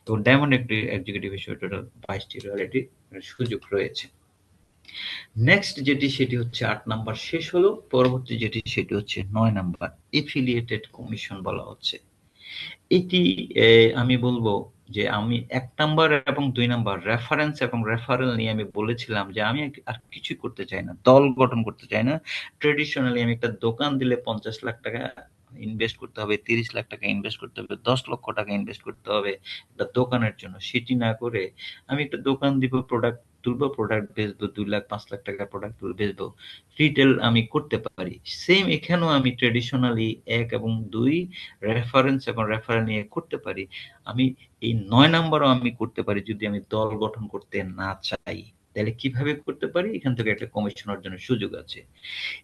এবং ডায়মন্ড এক্সিকিউটিভ হিসেবে টোটাল 22টি রয়্যালিটি সুযোগ রয়েছে। নেক্সট যেটি সেটি হচ্ছে 8 নাম্বার শেষ হলো। পরবর্তী যেটি সেটি হচ্ছে 9 নাম্বার, এফিলিয়েটেড কমিশন বলা হচ্ছে। এটি আমি বলবো যে আমি 1 নাম্বার এবং 2 নাম্বার রেফারেন্স এবং রেফারেল নিয়ে আমি বলেছিলাম যে আমি আর কিছুই করতে চাই না, দল গঠন করতে চাই না। ট্রেডিশনালি আমি একটা দোকান দিলে 50 লাখ টাকা ইনভেস্ট করতে হবে, 30 লাখ টাকা ইনভেস্ট করতে হবে, 10 লক্ষ টাকা ইনভেস্ট করতে হবে একটা দোকানের জন্য। সেটি না করে আমি একটা দোকান দিব, প্রোডাক্ট তুলবো, প্রোডাক্ট বেচবো, 2 লাখ 5 লাখ টাকার প্রোডাক্ট তুলে বেচবো, রিটেল আমি করতে পারি। সেম এখানেও আমি ট্রেডিশনালি 1 এবং 2 রেফারেন্স এবং রেফারেল নিয়ে করতে পারি। আমি এই 9 নাম্বারও আমি করতে পারি যদি আমি দল গঠন করতে না চাই। তাহলে কিভাবে করতে পারি? এখান থেকে একটা কমিশন অর্জনের সুযোগ আছে।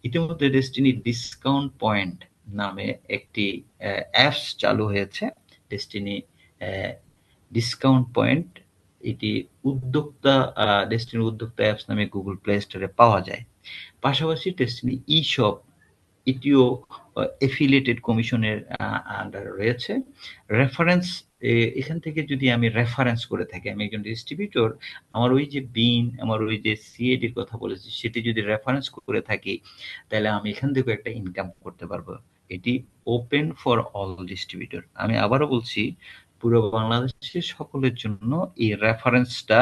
ইতিমধ্যে ডেস্টিনি ডিসকাউন্ট পয়েন্ট নামে একটি অ্যাপস চালু হয়েছে। ডেস্টিনি ডিসকাউন্ট পয়েন্ট, এটি উদ্যোক্তা ডেস্টিনি উদ্যোক্তা অ্যাপস নামে গুগল প্লে স্টোরে পাওয়া যায়। পাশাপাশি ডেস্টিনি ই শপ, এটিও এফিলিয়েটেড কমিশনের আন্ডারে রয়েছে। রেফারেন্স, এখান থেকে যদি আমি রেফারেন্স করে থাকি, আমি একজন ডিস্ট্রিবিউটর, আমার ওই যে বিন, আমার ওই যে সিএডির কথা বলেছি, সেটি যদি রেফারেন্স করে থাকি, তাহলে আমি এখান থেকেও একটা ইনকাম করতে পারবো। এটি ওপেন ফর অল ডিস্ট্রিবিউটর। আমি আবারও বলছি, পুরো বাংলাদেশের সকলের জন্য এই রেফারেন্সটা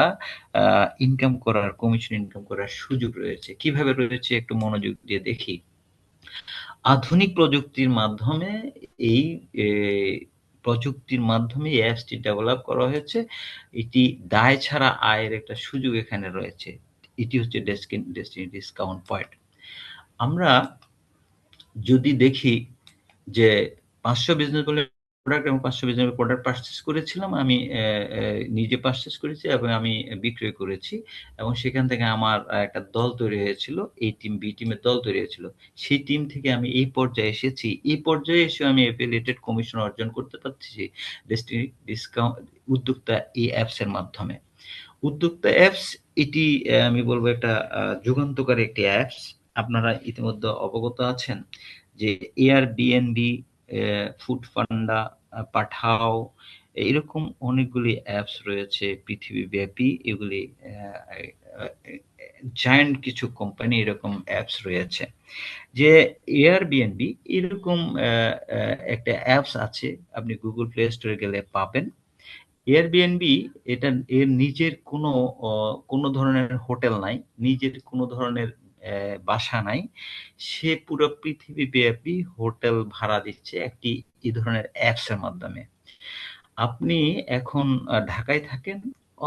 ইনকাম করার, কমিশন ইনকাম করার সুযোগ রয়েছে। কিভাবে রয়েছে একটু মনোযোগ দিয়ে দেখি। আধুনিক প্রযুক্তির মাধ্যমে এই প্রযুক্তির মাধ্যমে এই অ্যাপসটি ডেভেলপ করা হয়েছে। এটি দায় ছাড়া আয়ের একটা সুযোগ এখানে রয়েছে। এটি হচ্ছে ডেস্টিনি ডিসকাউন্ট পয়েন্ট। আমরা যদি দেখি যে 500 বিজনেস বলে প্রোডাক্ট এবং 500 পিস আমি প্রোডাক্ট পারচেজ করেছিলাম। আমি নিজে পারচেজ করেছি এবং আমি বিক্রয় করেছি এবং সেখান থেকে আমার একটা দল তৈরি হয়েছিল। A টিম, B টিমের দল তৈরি হয়েছিল। সেই টিম থেকে আমি এই পর্যায়ে এসেছি। এই পর্যায়ে এসেও আমি এফিলিয়েটেড কমিশন অর্জন করতে পারতেছি ডেসটিনি উদ্যোক্তা এই অ্যাপস এর মাধ্যমে। উদ্যোক্তা অ্যাপস এটি আমি বলবো একটা যুগান্তকারী একটি অ্যাপস। আপনারা ইতিমধ্যে অবগত আছেন যে Airbnb, ফুড পান্ডা, পাঠাও এরকম অনেকগুলি অ্যাপস রয়েছে পৃথিবীব্যাপী। এগুলি জায়ান্ট কিছু কোম্পানি এরকম অ্যাপস রয়েছে। যে Airbnb এরকম একটা অ্যাপস আছে, আপনি গুগল প্লে স্টোরে গেলে পাবেন। Airbnb এটা এর নিজের কোনো ধরনের হোটেল নাই, নিজের কোনো ধরনের বাসা নাই। সে পুরো পৃথিবীব্যাপী হোটেল ভাড়া দিচ্ছে একটি এই ধরনের অ্যাপস এর মাধ্যমে। আপনি এখন ঢাকায় থাকেন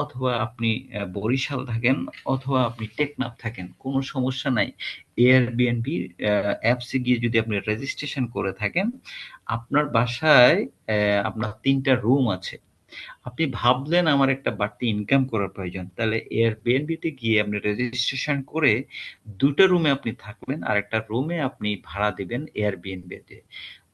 অথবা আপনি বরিশাল থাকেন অথবা আপনি টেকনাফ থাকেন, কোনো সমস্যা নাই। Airbnb অ্যাপসে গিয়ে যদি আপনি রেজিস্ট্রেশন করে থাকেন, আপনার বাসায় আপনার ৩ টা রুম আছে। আপনি ভাবলেন আমার একটা বাড়তি ইনকাম করার প্রয়োজন, তাহলে Airbnb তে গিয়ে আপনি রেজিস্ট্রেশন করে ২ টা রুমে আপনি থাকবেন, আরেকটা রুমে আপনি ভাড়া দিবেন Airbnb তে।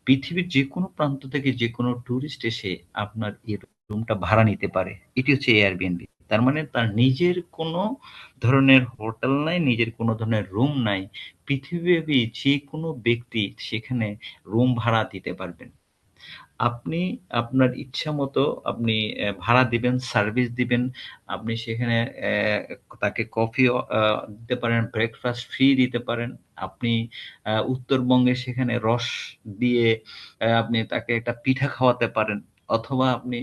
পৃথিবীর যেকোনো প্রান্ত থেকে যেকোনো টুরিস্ট এসে আপনার এই রুমটা ভাড়া নিতে পারে। এটি হচ্ছে Airbnb। তার মানে তার নিজের কোনো ধরনের হোটেল নাই, নিজের কোনো ধরনের রুম নাই। পৃথিবীব্যাপী যেকোনো ব্যক্তি সেখানে রুম ভাড়া দিতে পারবেন। আপনি আপনার ইচ্ছামতো আপনি ভাড়া দিবেন, সার্ভিস দিবেন। আপনি সেখানে তাকে কফিও দিতে পারেন, ব্রেকফাস্ট ফ্রি দিতে পারেন। আপনি উত্তরবঙ্গে সেখানে রস দিয়ে আপনি তাকে একটা পিঠা খাওয়াতে পারেন। অথবা আপনি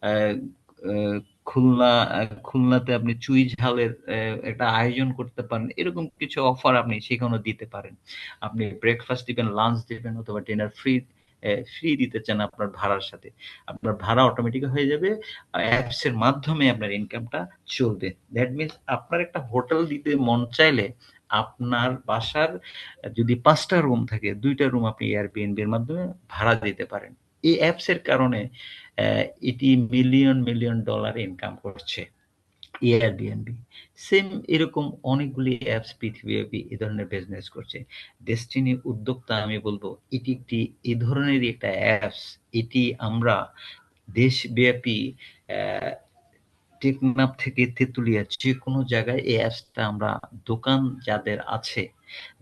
আ আ খুলনা খুলনাতে আপনি চুই ঝালের একটা আয়োজন করতে পারেন। এরকম কিছু অফার আপনি সেখানেও দিতে পারেন। আপনি ব্রেকফাস্ট দিবেন, লাঞ্চ দিবেন অথবা ডিনার ফ্রি দিতে চান আপনার ভাড়ার সাথে। আপনার ভাড়া অটোমেটিক হয়ে যাবে। অ্যাপস এর মাধ্যমে আপনার ইনকামটা চলবে। দ্যাট মিনস আপনার একটা হোটেল দিতে মন চাইলে আপনার বাসার যদি ৫ টা রুম থাকে, ২ টা রুম আপনি Airbnb এর মাধ্যমে ভাড়া দিতে পারেন। এই অ্যাপস এর কারণে এটি মিলিয়ন, মিলিয়ন ডলার ইনকাম করছে। Airbnb সেম এরকম অনেকগুলি অ্যাপস পৃথিবীব্যাপী এ ধরনের বিজনেস করছে। ডেস্টিনি উদ্যোক্তা আমি বলব এটি একটি এ ধরনেরই একটা অ্যাপস। এটি আমরা দেশব্যাপী অ্যা টেকনাফ থেকে তেঁতুলিয়া যেকোনো জায়গায় এই অ্যাপসটা আমরা দোকান যাদের আছে,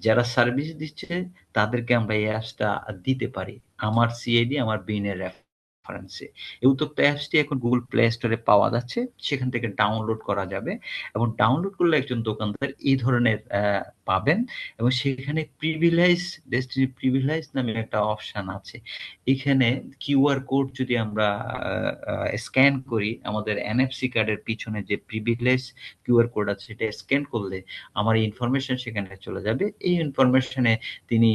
যারা সার্ভিস দিচ্ছে তাদেরকে আমরা এই অ্যাপসটা দিতে পারি। আমার সিআইডি আমার বিন এর রেফারেন্সে। এই উদ্যোক্তা অ্যাপসটি এখন Google Play Store এ পাওয়া যাচ্ছে। সেখান থেকে ডাউনলোড করা যাবে এবং ডাউনলোড করলে একজন দোকানদার এই ধরনের পাবেন এবং সেখানে ডেস্টিনি প্রিভিলেজ নামে একটা অপশন আছে। এখানে কিউআর কোড যদি আমরা স্ক্যান করি, আমাদের এনএফসি কার্ডের পিছনে যে প্রিভিলেজ কিউআর কোড আছে সেটা স্ক্যান করলে আমার ইনফরমেশন সেখানে চলে যাবে। এই ইনফরমেশনে তিনি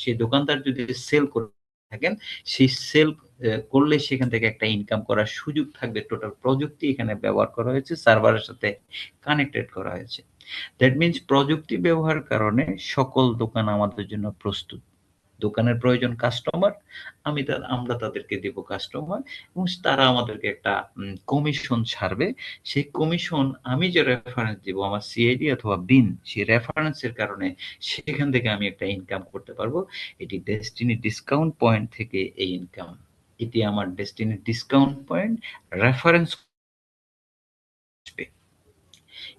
সেই দোকানদার যদি সেল করে থাকেন, সেই সেল করলে সেখান থেকে একটা ইনকাম করার সুযোগ থাকবে। টোটাল প্রযুক্তি এখানে ব্যবহার করা হয়েছে, সার্ভারের সাথে কানেক্টেড করা হয়েছে। দ্যাট মিনস প্রযুক্তি ব্যবহারের কারণে সকল দোকান আমাদের জন্য প্রস্তুত। দোকানের প্রয়োজন কাস্টমার, আমরা তাদেরকে দিব কাস্টমার এবং তারা আমাদেরকে একটা কমিশন ছাড়বে। সেই কমিশন আমি যে রেফারেন্স দিব আমার সিআইডি অথবা বিন, সেই রেফারেন্সের কারণে সেখান থেকে আমি একটা ইনকাম করতে পারবো। এটি ডেস্টিনি ডিসকাউন্ট পয়েন্ট থেকে এই ইনকাম। এটি আমার ডেস্টিনি ডিসকাউন্ট পয়েন্ট রেফারেন্স আসবে।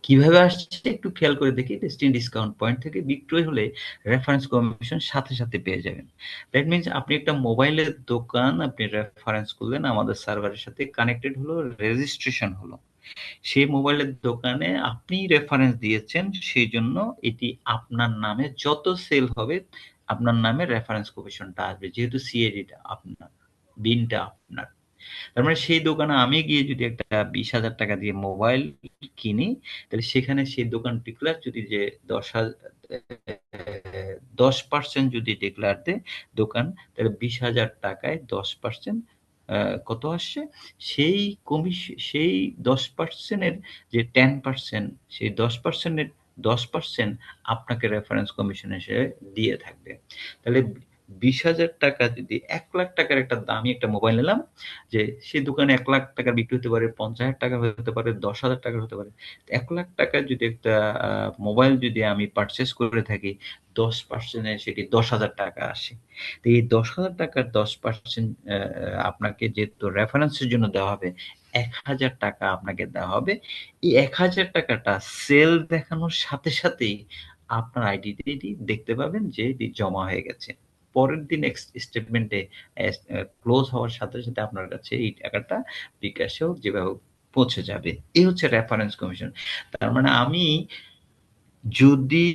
কিভাবে আসছে একটু খেয়াল করে দেখি। ডেস্টিনি ডিসকাউন্ট পয়েন্ট থেকে বিক্রয় হলে রেফারেন্স কমিশন সাথে, সাথে পেয়ে যাবেন। দ্যাট মিনস আপনি একটা মোবাইলের দোকান আপনি রেফারেন্স করলেন, আমাদের সার্ভারের সাথে কানেক্টেড হলো, রেজিস্ট্রেশন হলো। সেই মোবাইলের দোকানে আপনি রেফারেন্স দিয়েছেন, সেইজন্য এটি আপনার নামে যত সেল হবে আপনার নামে রেফারেন্স কমিশনটা আসবে। যেহেতু সিএডিটা আপনার, বিনটা আপনার। তার মানে সেই দোকানে আমি গিয়ে যদি একটা ২০,০০০ টাকা দিয়ে মোবাইল কিনি, তাহলে সেখানে সেই দোকান ডিক্লেয়ার যদি যে 10% যদি ডিক্লেয়ার দেয় দোকান, তাহলে ২০,০০০ টাকায় 10% কত আসছে? সেই সেই 10% এর যে 10% সেই 10% এর 10% আপনাকে রেফারেন্স কমিশন হিসেবে দিয়ে থাকবে। তাহলে 20,000 টাকা যদি 1,00,000 টাকার একটা দামি একটা মোবাইল নিলাম, যে সেই দোকানে 1,00,000 টাকার বিক্রি হতে পারে, 50,000 টাকা হতে পারে, 10,000 টাকার হতে পারে। 1,00,000 টাকার যদি একটা মোবাইল যদি আমি পারচেজ করে থাকি, 10% এ সেটি 10,000 টাকা আসে। তো এই 10,000 টাকার 10% আপনাকে যেহেতু রেফারেন্সের জন্য দেওয়া হবে, 1,000 টাকা আপনাকে দেওয়া হবে। এই 1,000 টাকাটা সেল দেখানোর সাথে সাথেই আপনার আইডিতে এটি দেখতে পাবেন যে এটি জমা হয়ে গেছে। পরের দিন স্টেটমেন্টে ক্লোজ হওয়ার সাথে সাথে আপনার কাছে এই টাকাটা বিকাশে হোক যেভাবে হোক পৌঁছে যাবে। এই হচ্ছে রেফারেন্স কমিশন। তার মানে যদি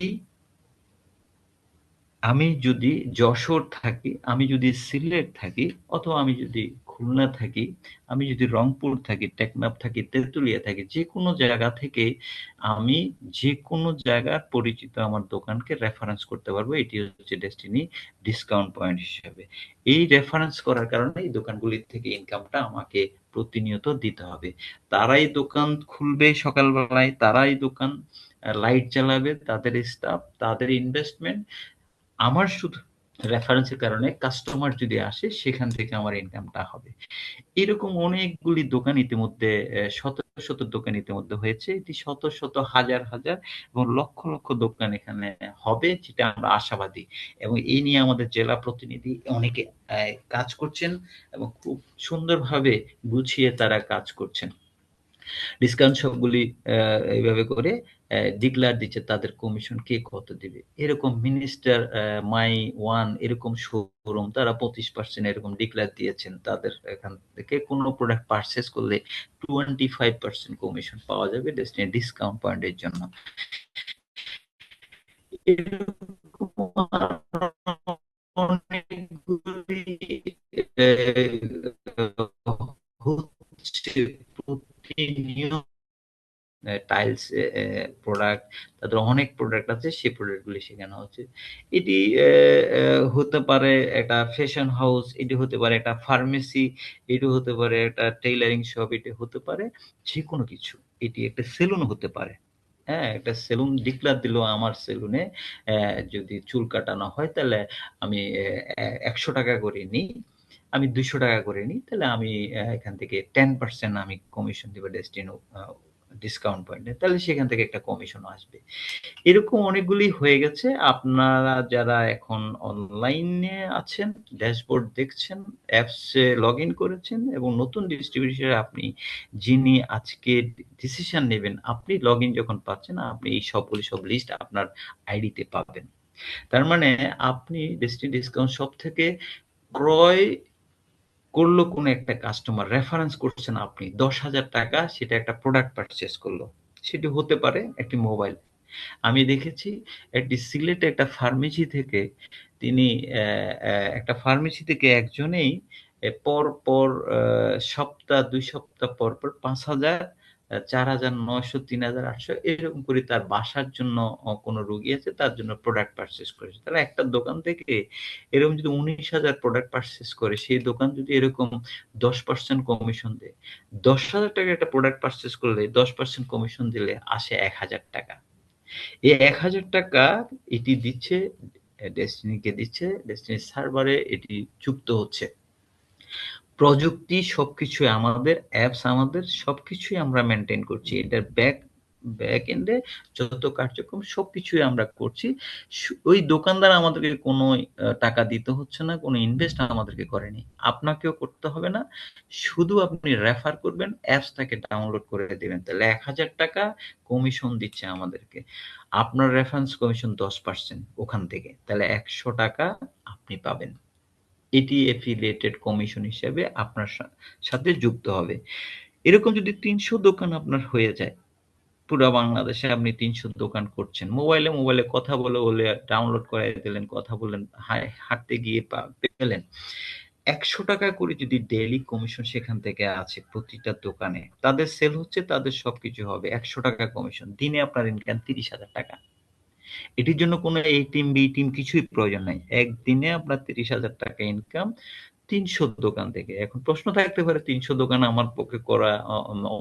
আমি যদি যশোর থাকি, আমি যদি সিলেট থাকি, অথবা আমি যদি খুলনা থাকি, আমি যদি রংপুর থাকি, টেকনাফ থাকি, তেঁতুলিয়া থাকি, যেকোনো জায়গা থেকে আমি যেকোনো জায়গার পরিচিত আমার দোকানকে রেফারেন্স করতে পারবো। এটি হচ্ছে ডেস্টিনি ডিসকাউন্ট পয়েন্ট হিসাবে। এই রেফারেন্স করার কারণে এই দোকানগুলির থেকে ইনকামটা আমাকে প্রতিনিয়ত দিতে হবে। তারাই দোকান খুলবে সকালবেলায়, তারাই দোকান লাইট জ্বালাবে, তাদের স্টাফ, তাদের ইনভেস্টমেন্ট, আমার শুধু রেফারেন্সের কারণে কাস্টমার যদি আসে সেখান থেকে আমার ইনকামটা হবে। এরকম অনেকগুলি দোকান ইতিমধ্যে শত শত দোকান ইতিমধ্যে হয়েছে। এটি শত শত হাজার হাজার এবং লক্ষ লক্ষ দোকান এখানে হবে, যেটা আমরা আশাবাদী। এবং এই নিয়ে আমাদের জেলা প্রতিনিধি অনেকে কাজ করছেন এবং খুব সুন্দরভাবে গুছিয়ে তারা কাজ করছেন। ডিসকাউন্ট সবগুলি এইভাবে করে ডিক্লার দিচ্ছে তাদের কমিশন কে কত দিবে। এরকম মিনিস্টার মাই ওয়ান এরকম শোরুম তারা 25% এরকম ডিক্লার দিয়েছেন। তাদের এখান থেকে কোনো প্রোডাক্ট পারচেজ করলে 25% কমিশন পাওয়া যাবে ডেস্টিনি ডিসকাউন্ট পয়েন্টের জন্য। এরকম অনেকগুলি হচ্ছে প্রতিনিয়ত টাইলস প্রোডাক্ট, তাদের অনেক প্রোডাক্ট আছে, সেই প্রোডাক্টগুলি সেখানে হচ্ছে। এটি হতে পারে একটা ফ্যাশন হাউস, এটি হতে পারে একটা ফার্মেসি, এটি হতে পারে একটা টেইলারিং শপ, এটি হতে পারে যেকোনো কিছু। এটি একটা সেলুন হতে পারে। হ্যাঁ, একটা সেলুন ডিক্লার দিল আমার সেলুনে যদি চুল কাটানো হয় তাহলে আমি ১০০ টাকা করে নিই। আমি ২০০ টাকা করে নিই, তাহলে আমি এখান থেকে 10% আমি কমিশন দিব ডেস্টিনো ডিসকাউন্ট পয়েন্টে। তাহলে সেখান থেকে একটা কমিশনও আসবে। এরকম অনেকগুলি হয়ে গেছে। আপনারা যারা এখন অনলাইনে আছেন, ড্যাশবোর্ড দেখছেন, অ্যাপসে লগইন করেছেন এবং নতুন ডিস্ট্রিবিউটর আপনি যিনি আজকে ডিসিশন নেবেন, আপনি লগইন যখন পাচ্ছেন, আপনি এই সবগুলি সব লিস্ট আপনার আইডিতে পাবেন। তার মানে আপনি ডেস্টিনি ডিসকাউন্ট শপ থেকে ক্রয় করলো কোনো একটা কাস্টমার, রেফারেন্স করছেন আপনি 10,000 টাকা, সেটা একটা প্রোডাক্ট পারচেজ করলো। সেটি হতে পারে একটি মোবাইল। আমি দেখেছি একটি সিলেটে একটা ফার্মেসি থেকে তিনি একটা ফার্মেসি থেকে একজনেই পরপর সপ্তাহ ২ সপ্তাহ পরপর ৫,০০০, ৪,৯০০, ৩,৮০০ এরকম করে তার বাসার জন্য কোনো রোগী আছে তার জন্য প্রোডাক্ট পারচেজ করেছে। তাহলে একটা দোকান থেকে এরকম যদি ১৯,০০০ প্রোডাক্ট পারচেজ করে, সেই দোকান যদি এরকম ১০% কমিশন দেয়, ১০,০০০ টাকার একটা প্রোডাক্ট পারচেজ করলে ১০% কমিশন দিলে আসে ১,০০০ টাকা। এই ১,০০০ টাকা এটি দিচ্ছে ডেস্টিনিকে দিচ্ছে, ডেস্টিনি সার্ভারে এটি যুক্ত হচ্ছে। প্রযুক্তি সবকিছুই আমাদের, অ্যাপস আমাদের, সবকিছুই আমরা মেইনটেইন করছি। এটার ব্যাক এন্ডে যত কার্যক্রম সবকিছুই আমরা করছি। ওই দোকানদার আমাদেরকে কোনো টাকা দিতে হচ্ছে না, কোনো ইনভেস্ট আমাদেরকে করেনি। আপনাকেও করতে হবে না। শুধু আপনি রেফার করবেন, অ্যাপসটাকে ডাউনলোড করে দিবেন। তাহলে ১,০০০ টাকা কমিশন দিচ্ছে আমাদেরকে। আপনার রেফারেন্স কমিশন 10% ওখান থেকে। তাহলে ১০০ টাকা আপনি পাবেন। এটি এফিলিয়েটেড কমিশন হিসেবে আপনার সাথে যুক্ত হবে। এরকম যদি ৩০০ দোকান আপনার হয়ে যায়, পুরা বাংলাদেশে আপনি ৩০০ দোকান করছেন। মোবাইলে কথা বলে ডাউনলোড করায় দিলেন, কথা বললেন, হাঁটতে গিয়ে পেলেন। ১০০ টাকা করে যদি ডেইলি কমিশন সেখান থেকে আছে প্রতিটা দোকানে, তাদের সেল হচ্ছে, তাদের সবকিছু হবে। ১০০ টাকা কমিশন। দিনে আপনার ইনকাম ৩০,০০০ টাকা। এটির জন্য কোনো এ টিম, বি টিম কিছুই প্রয়োজন নাই। একদিনে আপনার ৩০,০০০ টাকা ইনকাম ৩০০ দোকান থেকে। এখন প্রশ্ন থাকতে পারে ৩০০ দোকান আমার পক্ষে করা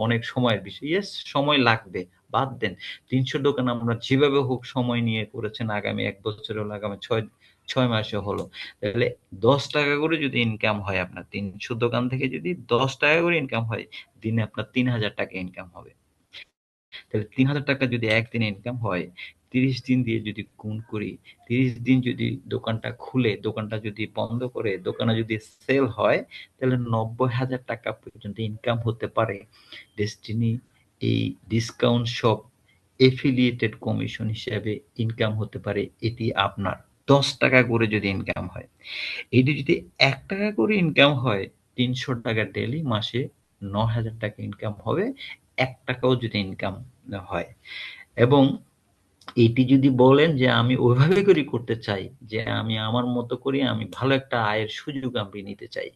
অনেক সময়ের বিষয়। ইয়েস, সময় লাগবে। বাদ দেন। ৩০০ দোকান আমরা যেভাবে হোক সময় নিয়ে করেছেন, আগামী ১ বছর হলো, আগামী 6 মাসে হলো। তাহলে ৳১০ করে যদি ইনকাম হয় আপনার ৩০০ দোকান থেকে যদি ৳১০ করে ইনকাম হয়, দিনে আপনার ৳৩,০০০ ইনকাম হবে। তাহলে ৳৩,০০০ যদি একদিনে ইনকাম হয়, ৩০ দিন দিয়ে যদি গুণ করি, ৩০ দিন যদি দোকানটা খুলে, দোকানটা যদি বন্ধ করে, দোকানে যদি সেল হয়, তাহলে ৳৯০,০০০ পর্যন্ত ইনকাম হতে পারে। ডেসটিনি এই ডিসকাউন্ট শপ এফিলিয়েটেড কমিশন হিসাবে ইনকাম হতে পারে এটি আপনার ৳১০ করে যদি ইনকাম হয়। এটি যদি ৳১ করে ইনকাম হয়, ৳৩০০ ডেইলি মাসে ৳৯,০০০ ইনকাম হবে। ৳১ ও যদি ইনকাম হয় এবং এটি যদি বলেন যে আমি ওইভাবে করেই করতে চাই যে আমি আমার মতো করে আমি ভালো একটা আয়ের সুযোগ আমি নিতে চাই।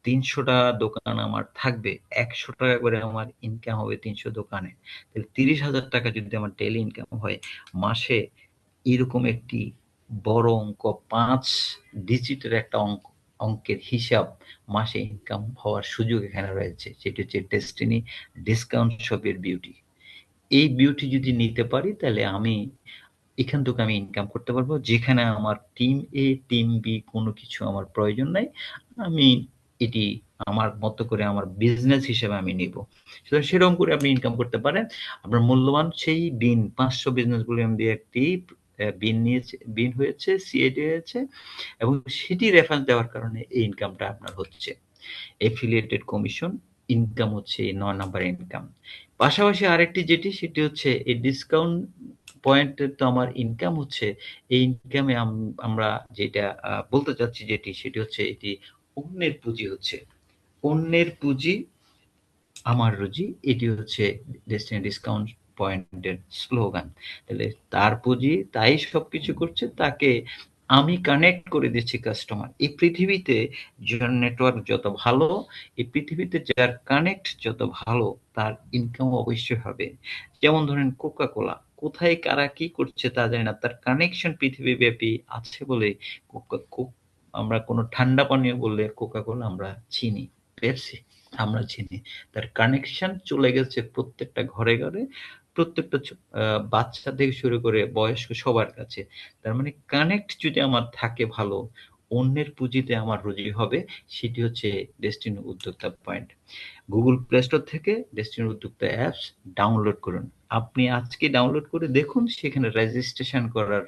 ৩০০ টা দোকান আমার থাকবে। ৳১০০ করে আমার ইনকাম হবে ৩০০ দোকানে। তাহলে ৳৩০,০০০ যদি আমার ডেইলি ইনকাম হয়, মাসে এরকম একটি বড় অঙ্ক ৫ ডিজিটের একটা অঙ্কের হিসাব মাসে ইনকাম হওয়ার সুযোগ এখানে রয়েছে। সেটি হচ্ছে ডেসটিনি ডিসকাউন্ট শপের বিউটি। এই বিউটি যদি নিতে পারি তাহলে আমি এখান থেকে আমি ইনকাম করতে পারবো। যেখানে আমার টিম A, টিম B কোনো কিছু আমার প্রয়োজন নাই। আমি এটি আমার মতো করে আমার বিজনেস হিসেবে আমি নিবো। সুতরাং সেরকম করে আপনি ইনকাম করতে পারেন। আপনার মূল্যবান সেই বিন ৫০০ বিজনেস ভলিউম দিয়ে একটি বিন হয়েছে, সিএডি হয়েছে এবং সেটি রেফারেন্স দেওয়ার কারণে এই ইনকামটা আপনার হচ্ছে। এফিলিয়েটেড কমিশন ইনকাম হচ্ছে এই ৯ নাম্বার ইনকাম। পাশাপাশি আরেকটি যেটি সেটি হচ্ছে এই ডিসকাউন্ট পয়েন্টের তো আমার ইনকাম হচ্ছে। এই ইনকামে আমরা যেটা বলতে চাচ্ছি যেটি সেটি হচ্ছে এটি অন্যের পুঁজি হচ্ছে। অন্যের পুঁজি আমার রুজি এটি হচ্ছে ডেস্টিনি ডিসকাউন্ট পয়েন্টের স্লোগান। তাহলে তার পুঁজি তাই সবকিছু করছে তাকে আমি কানেক্ট করে দিচ্ছি কাস্টমার। এই পৃথিবীতে যার নেটওয়ার্ক যত ভালো, এই পৃথিবীতে যার কানেক্ট যত ভালো তার ইনকাম অবশ্যই হবে। যেমন ধরেন কোকা-কোলা, কোথায় কারা কি করছে তা জানি না। তার কানেকশন পৃথিবীব্যাপী আছে বলে কোকা কো আমরা কোনো ঠান্ডা পানীয় বললে কোকা-কোলা আমরা চিনি। পেপসি আমরা চিনি। তার কানেকশন চলে গেছে প্রত্যেকটা ঘরে, ঘরে, প্রত্যেকটা বাচ্চা থেকে শুরু করে বয়স্ক সবার কাছে। তার মানে কানেক্ট যদি আমার থাকে ভালো, অন্যের পুঁজিতে আমার রুজি হবে, সেটি হচ্ছে ডেস্টিনি উদ্যোক্তা পয়েন্ট। Google Play Store থেকে ডেস্টিনি উদ্যোক্তা অ্যাপস ডাউনলোড করুন। আপনি আজকে ডাউনলোড করে দেখুন সেখানে রেজিস্ট্রেশন করার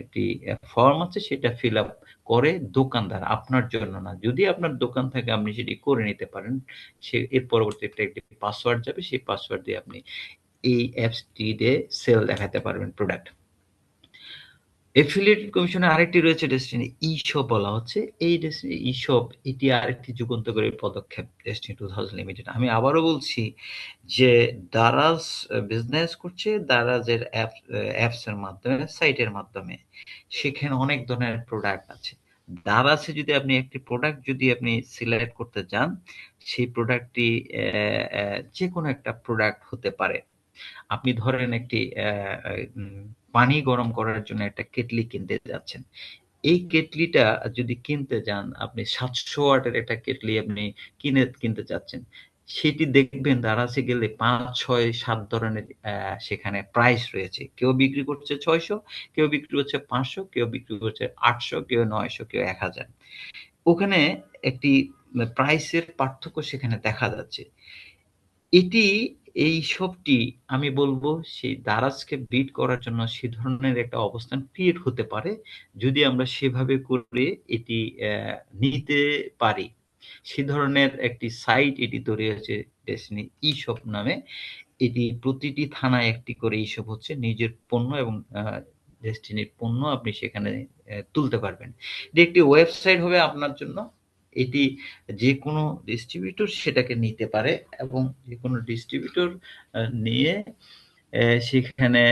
একটি ফর্ম আছে সেটা ফিল আপ করে দোকানদার, আপনার জন্য না। যদি আপনার দোকান থাকে আপনি সেটি করে নিতে পারেন। এর পরবর্তীতে একটি পাসওয়ার্ড যাবে, সেই পাসওয়ার্ড দিয়ে আপনি এই অ্যাপসটিতে সেল দেখাতে পারবেন প্রোডাক্ট। এফিলিয়েটেড কমিশনে আরেকটি রয়েছে ডেস্টিনি ই-শপ বলা হচ্ছে। এই ডেস্টিনি ই-শপ এটি আরেকটি যুগান্তকারী পদক্ষেপ ডেস্টিনি 2000 লিমিটেড। আমি আবারও বলছি যে দারাজ বিজনেস করছে দারাজের অ্যাপস এর মাধ্যমে, সাইটের মাধ্যমে। সেখানে অনেক ধরনের প্রোডাক্ট আছে। দারাজে যদি আপনি একটি প্রোডাক্ট যদি আপনি সিলেক্ট করতে চান, সেই প্রোডাক্টটি যেকোনো একটা প্রোডাক্ট হতে পারে। আপনি ধরেন একটি পানি গরম করার জন্য একটা কেটলি কিনতে যাচ্ছেন। এই কেটলিটা যদি কিনতে যান, আপনি ৭০০ ওয়াটের একটা কেটলি আপনি কিনতে চাচ্ছেন। সেটি দেখবেন দারাজে গেলে ৫, ৬, ৭ ধরনের সেখানে প্রাইস রয়েছে। কেউ বিক্রি করছে ৬০০, কেউ বিক্রি করছে ৫০০, কেউ বিক্রি করছে ৮০০, কেউ ৯০০, কেউ ১০০০। ওখানে একটি প্রাইসের পার্থক্য সেখানে দেখা যাচ্ছে। এটি এই শপটি আমি বলবো সেই দারাজকে বিট করার জন্য সে ধরনের একটা অবস্থান ক্রিয়েট হতে পারে। যদি আমরা সেভাবে করে এটি নিতে পারি। সে ধরনের একটি সাইট এটি তৈরি হয়েছে ডেস্টিনি ই-শপ নামে। এটি প্রতিটি থানায় একটি করে ই-শপ হচ্ছে। নিজের পণ্য এবং ডেস্টিনির পণ্য আপনি সেখানে তুলতে পারবেন। এটি একটি ওয়েবসাইট হবে আপনার জন্য। এটি যেকোনো ডিস্ট্রিবিউটর সেটাকে নিতে পারে এবং যেকোনো ডিস্ট্রিবিউটর নিয়ে সেখানে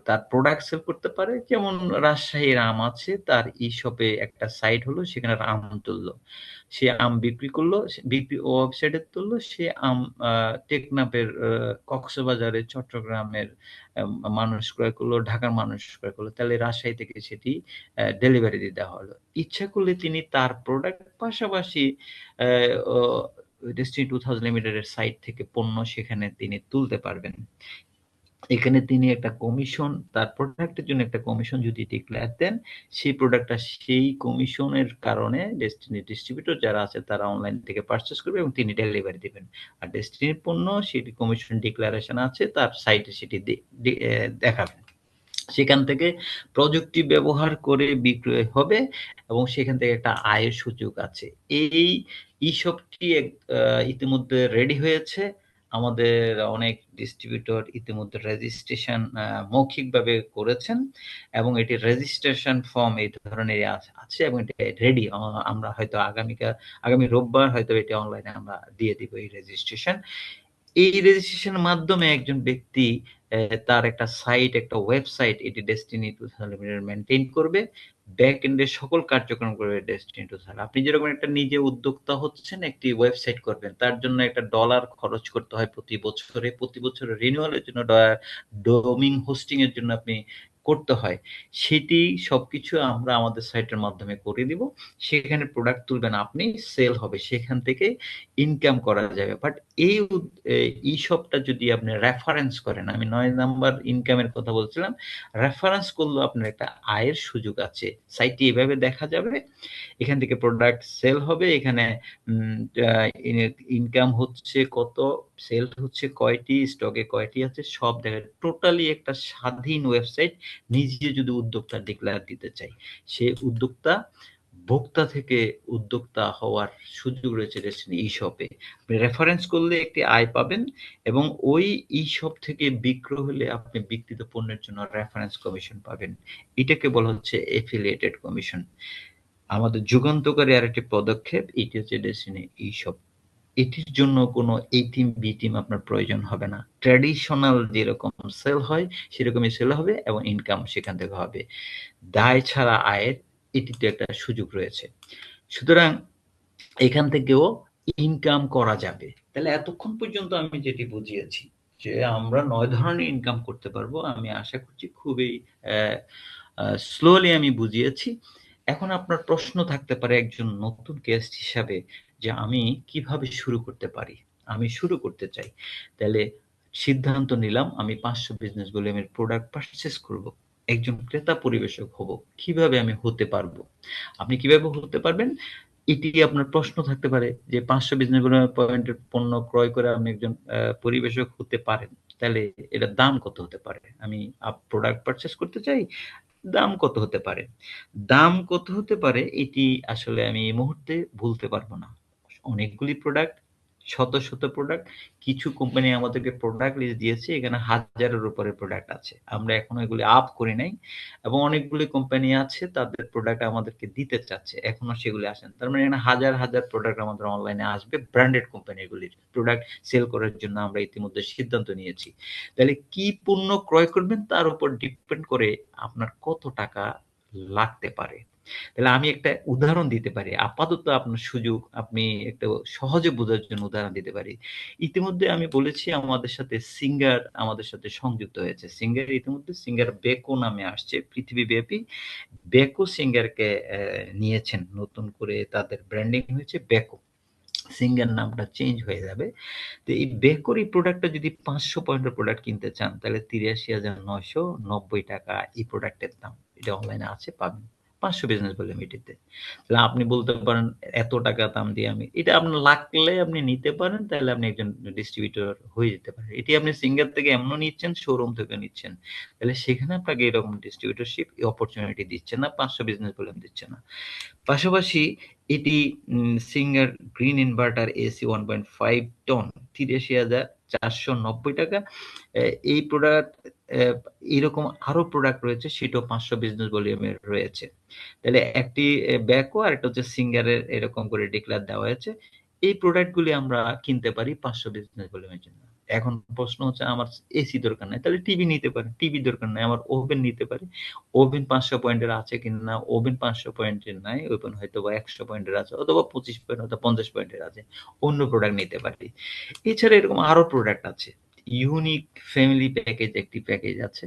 তার প্রোডাক্ট সেল করতে পারে। যেমন রাজশাহীর আম আছে, তার ই-শপে একটা সাইট হলো, সেখানে আম তুললো। সে আম বিক্রি করলো, বিক্রি ওয়েবসাইটে তুললো, সে আম টেকনাফের, কক্সবাজারের, চট্টগ্রামের মানুষ ক্রয় করলো, ঢাকার মানুষ ক্রয় করলো। তাহলে রাজশাহী থেকে সেটি ডেলিভারি দিয়ে দেওয়া হলো। ইচ্ছা করলে তিনি তার প্রোডাক্ট পাশাপাশি অ্যা ও ডেস্টিনি 2000 লিমিটেড এর সাইট থেকে পণ্য সেখানে তিনি তুলতে পারবেন। এখানে তিনি একটা কমিশন, তার প্রোডাক্টের জন্য একটা কমিশন যদি ডিক্লেয়ার দেন, সেই প্রোডাক্টটা সেই কমিশনের কারণে ডেস্টিনি ডিস্ট্রিবিউটর যারা আছে তারা অনলাইন থেকে পারচেজ করবে এবং তিনি ডেলিভারি দিবেন। আর ডেস্টিনির পণ্য সেটি কমিশন ডিক্লারেশন আছে, তার সাইটে সেটি দেখাবেন। সেখান থেকে প্রযুক্তি ব্যবহার করে বিক্রয় হবে এবং সেখান থেকে একটা আয়ের সুযোগ আছে। এই ই-শপটি ইতিমধ্যে রেডি হয়েছে। আমাদের অনেক ডিস্ট্রিবিউটর ইতিমধ্যে রেজিস্ট্রেশন মৌখিকভাবে করেছেন এবং এটির রেজিস্ট্রেশন ফর্ম এই ধরনের আছে এবং এটা রেডি। আমরা হয়তো আগামী রোববার হয়তো এটি অনলাইনে আমরা দিয়ে দিব এই রেজিস্ট্রেশন। এই রেজিস্ট্রেশনের মাধ্যমে একজন ব্যক্তি তার একটা সাইট, একটা ওয়েবসাইট এটি Destiny to sell limited maintain করবে। ব্যাক এন্ডে সকল কার্যক্রম করবে ডেস্টিনি টু সেল। আপনি যেরকম একটা নিজে উদ্যোক্তা হচ্ছেন, একটি ওয়েবসাইট করবেন। তার জন্য একটা ডলার খরচ করতে হয় প্রতি বছরে। প্রতি বছরে রিনিউয়ালের জন্য ডোমেইন হোস্টিং এর জন্য আপনি করতে হয়। সেটি সবকিছু আমরা আমাদের সাইটের মাধ্যমে করে দিব। সেখানে প্রোডাক্ট তুলবেন আপনি, সেল হবে। সেখান থেকে ইনকাম করা যাবে। বাট এই ই-শপটা যদি আপনি রেফারেন্স করেন, আমি ৯ নাম্বার ইনকামের কথা বলছিলাম। রেফারেন্স করলেও আপনার একটা আয়ের সুযোগ আছে। সাইটটি এভাবে দেখা যাবে। এখান থেকে প্রোডাক্ট সেল হবে। এখানে উম আ ইনকাম হচ্ছে কত, সেল হচ্ছে কয়টি, স্টকে কয়টি আছে সব দেখা টোটালি একটা স্বাধীন ওয়েবসাইট। নিজে যদি উদ্যোক্তা ডিক্লেয়ার দিতে চাই, সে উদ্যোক্তা ভোক্তা থেকে উদ্যোক্তা হওয়ার সুযোগ রয়েছে ডেস্টিনি ই-শপে। আপনি রেফারেন্স করলে একটি আয় পাবেন এবং ওই ই-শপ থেকে বিক্রয় হলে আপনি বিক্রিত পণ্যের জন্য রেফারেন্স কমিশন পাবেন। এটাকে বলা হচ্ছে এফিলিয়েটেড কমিশন। আমাদের যুগান্তকারী আরেকটি পদক্ষেপ, এটি হচ্ছে ডেস্টিনি ই-শপ। এটির জন্য কোনো এ টিম, বি টিম আপনার প্রয়োজন হবে না। ট্র্যাডিশনাল যেরকম সেল হয় সেরকমই সেল হবে এবং ইনকাম সেখান থেকে হবে। দায় ছাড়া আয়ের এটিতে একটা সুযোগ রয়েছে। সুতরাং এখান থেকেও ইনকাম করা যাবে। তাহলে এতক্ষণ পর্যন্ত আমি যেটি বুঝিয়েছি যে আমরা ৯ ধরনের ইনকাম করতে পারবো। আমি আশা করছি খুবই অ্যা আ স্লোলি আমি বুঝিয়েছি। এখন আপনার প্রশ্ন থাকতে পারে একজন নতুন গেস্ট হিসাবে যে আমি কিভাবে শুরু করতে পারি? আমি শুরু করতে চাই। তাইলে সিদ্ধান্ত নিলাম আমি ৫০০ বিজনেস ভলিউমের প্রোডাক্ট পারচেজ করব। একজন ক্রেতা পরিবেশক হব। কিভাবে আমি হতে পারবো? আপনি কিভাবে হতে পারবেন? এটি আপনার প্রশ্ন থাকতে পারে যে ৫০০ বিজনেস ভলিউমের পয়েন্টের পণ্য ক্রয় করে আপনি একজন পরিবেশক হতে পারেন। তাহলে এটার দাম কত হতে পারে? আমি প্রোডাক্ট পারচেজ করতে চাই। দাম কত হতে পারে? দাম কত হতে পারে এটি আসলে আমি এই মুহূর্তে বলতে পারব না। অনেকগুলি প্রোডাক্ট, শত প্রোডাক্ট। কিছু কোম্পানি আমাদেরকে প্রোডাক্ট লিস্ট দিয়েছে। এখানে হাজারের উপরে প্রোডাক্ট আছে। আমরা এখনো এগুলি আপ করি নাই এবং অনেকগুলি কোম্পানি আছে তাদের প্রোডাক্ট আমাদেরকে দিতে চাচ্ছে। এখনো সেগুলি আসেনি। তার মানে এখানে হাজার প্রোডাক্ট আমাদের অনলাইনে আসবে ব্র্যান্ডেড কোম্পানিগুলির। প্রোডাক্ট সেল করার জন্য আমরা ইতিমধ্যে সিদ্ধান্ত নিয়েছি। তাহলে কি পণ্য ক্রয় করবেন তার উপর ডিপেন্ড করে আপনার কত টাকা লাগতে পারে। তাহলে আমি একটা উদাহরণ দিতে পারি। আপাতত আপনার সুযোগ আপনি একটা সহজে বোঝার জন্য উদাহরণ দিতে পারি। ইতিমধ্যে আমি বলেছি আমাদের সাথে সিঙ্গার আমাদের সাথে সংযুক্ত হয়েছে। সিঙ্গার ইতিমধ্যে সিঙ্গার বেকো নামে আসছে পৃথিবীব্যাপী। বেকো সিঙ্গারকে নিয়েছেন। নতুন করে তাদের ব্র্যান্ডিং হয়েছে বেকো। সিঙ্গার নামটা চেঞ্জ হয়ে যাবে। তো এই বেকর এই প্রোডাক্টটা যদি ৫০০ পয়েন্টের প্রোডাক্ট কিনতে চান তাহলে ৳৮৩,৯৯০ এই প্রোডাক্টের দাম। এটা অনলাইনে আছে পাবেন। ৫০০ বিজনেস ভলিউম এটিতে। তাহলে আপনি বলতে পারেন এত টাকা দাম দিয়ে আমি এটা আপনার লাগলে আপনি নিতে পারেন তাহলে আপনি একজন ডিস্ট্রিবিউটর হয়ে যেতে পারেন। এটি আপনি সিঙ্গার থেকে এমনও নিচ্ছেন, শোরুম থেকে নিচ্ছেন। তাহলে সেখানে আপনাকে এরকম ডিস্ট্রিবিউটরশিপ অপরচুনিটি দিচ্ছে না, ৫০০ বিজনেস ভলিউম দিচ্ছে না। পাশাপাশি এটি Singer green inverter AC 1.5 ton ৳৮৩,৪৯০ এই প্রোডাক্ট অ্যা এরকম আরো প্রোডাক্ট রয়েছে সেটাও ৫০০ বিজনেস ভলিউমের রয়েছে। তাহলে একটি ব্যাকও আরেকটা হচ্ছে সিঙ্গারের এরকম করে ডিক্লেয়ার দেওয়া হয়েছে। এই প্রোডাক্ট গুলি আমরা কিনতে পারি ৫০০ বিজনেস ভলিউমের জন্য। এখন প্রশ্ন হচ্ছে আমার এসি দরকার নাই। তাহলে টিভি নিতে পারেন। টিভি দরকার নাই। আমার ওভেন নিতে পারি। ওভেন ৫০০ পয়েন্টের আছে কিনা, ওভেন ৫০০ পয়েন্টের নাই। ওভেন হয়তোবা ১০০ পয়েন্টের আছে অথবা ২৫ পয়েন্ট অথবা ৫০ পয়েন্টের আছে। অন্য প্রোডাক্ট নিতে পারি। এছাড়া এরকম আরো প্রোডাক্ট আছে। ইউনিক ফ্যামিলি প্যাকেজ একটি প্যাকেজ আছে।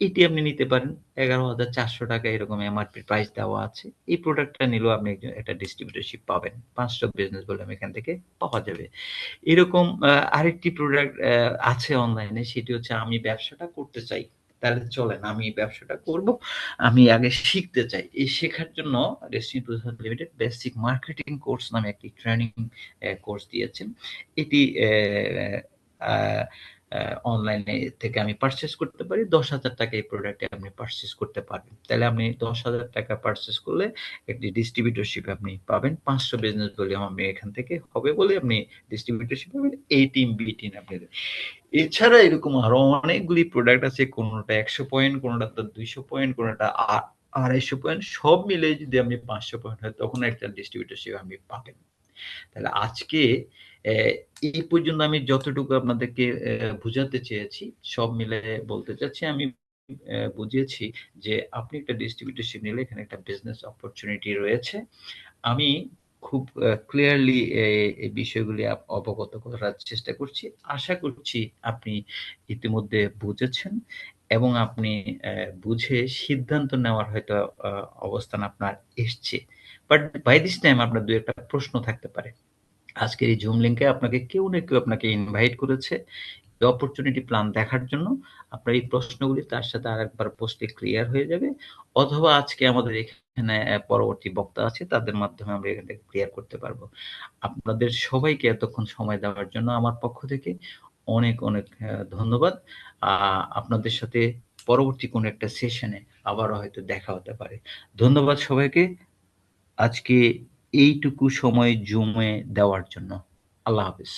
এটি আপনি নিতে পারেন। ৳১১,৪০০ এরকম এমআরপি প্রাইস দেওয়া আছে। এই প্রোডাক্টটা নিলেও আপনি একটা ডিস্ট্রিবিউটরশিপ পাবেন। ৫টা বিজনেস বললাম এখান থেকে পাওয়া যাবে। এরকম আরেকটি প্রোডাক্ট আছে অনলাইনে, সেটি হচ্ছে আমি ব্যবসাটা করতে চাই। তাহলে চলেন আমি ব্যবসাটা করব। আমি আগে শিখতে চাই। এই শেখার জন্য Destiny tours limited basic marketing course নামে একটি ট্রেনিং কোর্স দিয়েছেন। এটি আ আ অনলাইনে থেকে আমি পারচেজ করতে পারি। ৳১০,০০০ এই প্রোডাক্টে আপনি পারচেজ করতে পারবেন। তাহলে আপনি ৳১০,০০০ পারচেজ করলে একটি ডিস্ট্রিবিউটরশিপ আপনি পাবেন। ৫টা বিজনেস ভলিউম আপনি এখান থেকে হবে বলে আপনি ডিস্ট্রিবিউটরশিপ পাবেন। A টিম, B টিম আপনাদের। এছাড়া এরকম আরো অনেকগুলি প্রোডাক্ট আছে। কোনটা ১০০ পয়েন্ট, কোনটা ২০০ পয়েন্ট, কোনটা ২৫০ পয়েন্ট। সব মিলে যদি আপনি ৫০০ পয়েন্ট হয় তখন একটা ডিস্ট্রিবিউটরশিপ আপনি পাবেন। তাহলে আজকে অ্যা এই পর্যন্ত আমি যতটুকু আপনাদেরকে বুঝাতে চেয়েছি, সব মিলে বলতে চাচ্ছি আমি বুঝিয়েছি যে আপনি একটা ডিস্ট্রিবিউটরশিপ নিলে এখানে একটা বিজনেস অপরচুনিটি রয়েছে। আমি খুব ক্লিয়ারলি এই বিষয়গুলি অবগত করার চেষ্টা করছি। আশা করছি আপনি ইতিমধ্যে বুঝেছেন এবং আপনি বুঝে সিদ্ধান্ত নেওয়ার হয়তো আ অবস্থান আপনার এসছে। বাট বাই দিস টাইম আপনার ২-১ টা প্রশ্ন থাকতে পারে। আজকের এই জুম লিংকে আপনাকে কেউ না কেউ আপনাকে ইনভাইট করেছে এই অপরচুনিটি প্ল্যান দেখার জন্য। আপনার এই প্রশ্নগুলি তার সাথে আরেকবার পোস্টে ক্লিয়ার হয়ে যাবে। অথবা আজকে আমাদের এখানে পরবর্তী বক্তা আছে তাদের মাধ্যমে আমরা এখান থেকে ক্লিয়ার করতে পারবো। আপনাদের সবাইকে এতক্ষণ সময় দেওয়ার জন্য আমার পক্ষ থেকে অনেক, অনেক ধন্যবাদ। আ আপনাদের সাথে পরবর্তী কোনো একটা সেশনে আবারও হয়তো দেখা হতে পারে। ধন্যবাদ সবাইকে। আজকে এইটুকু সময় জুমে দেওয়ার জন্য। আল্লাহ হাফেজ।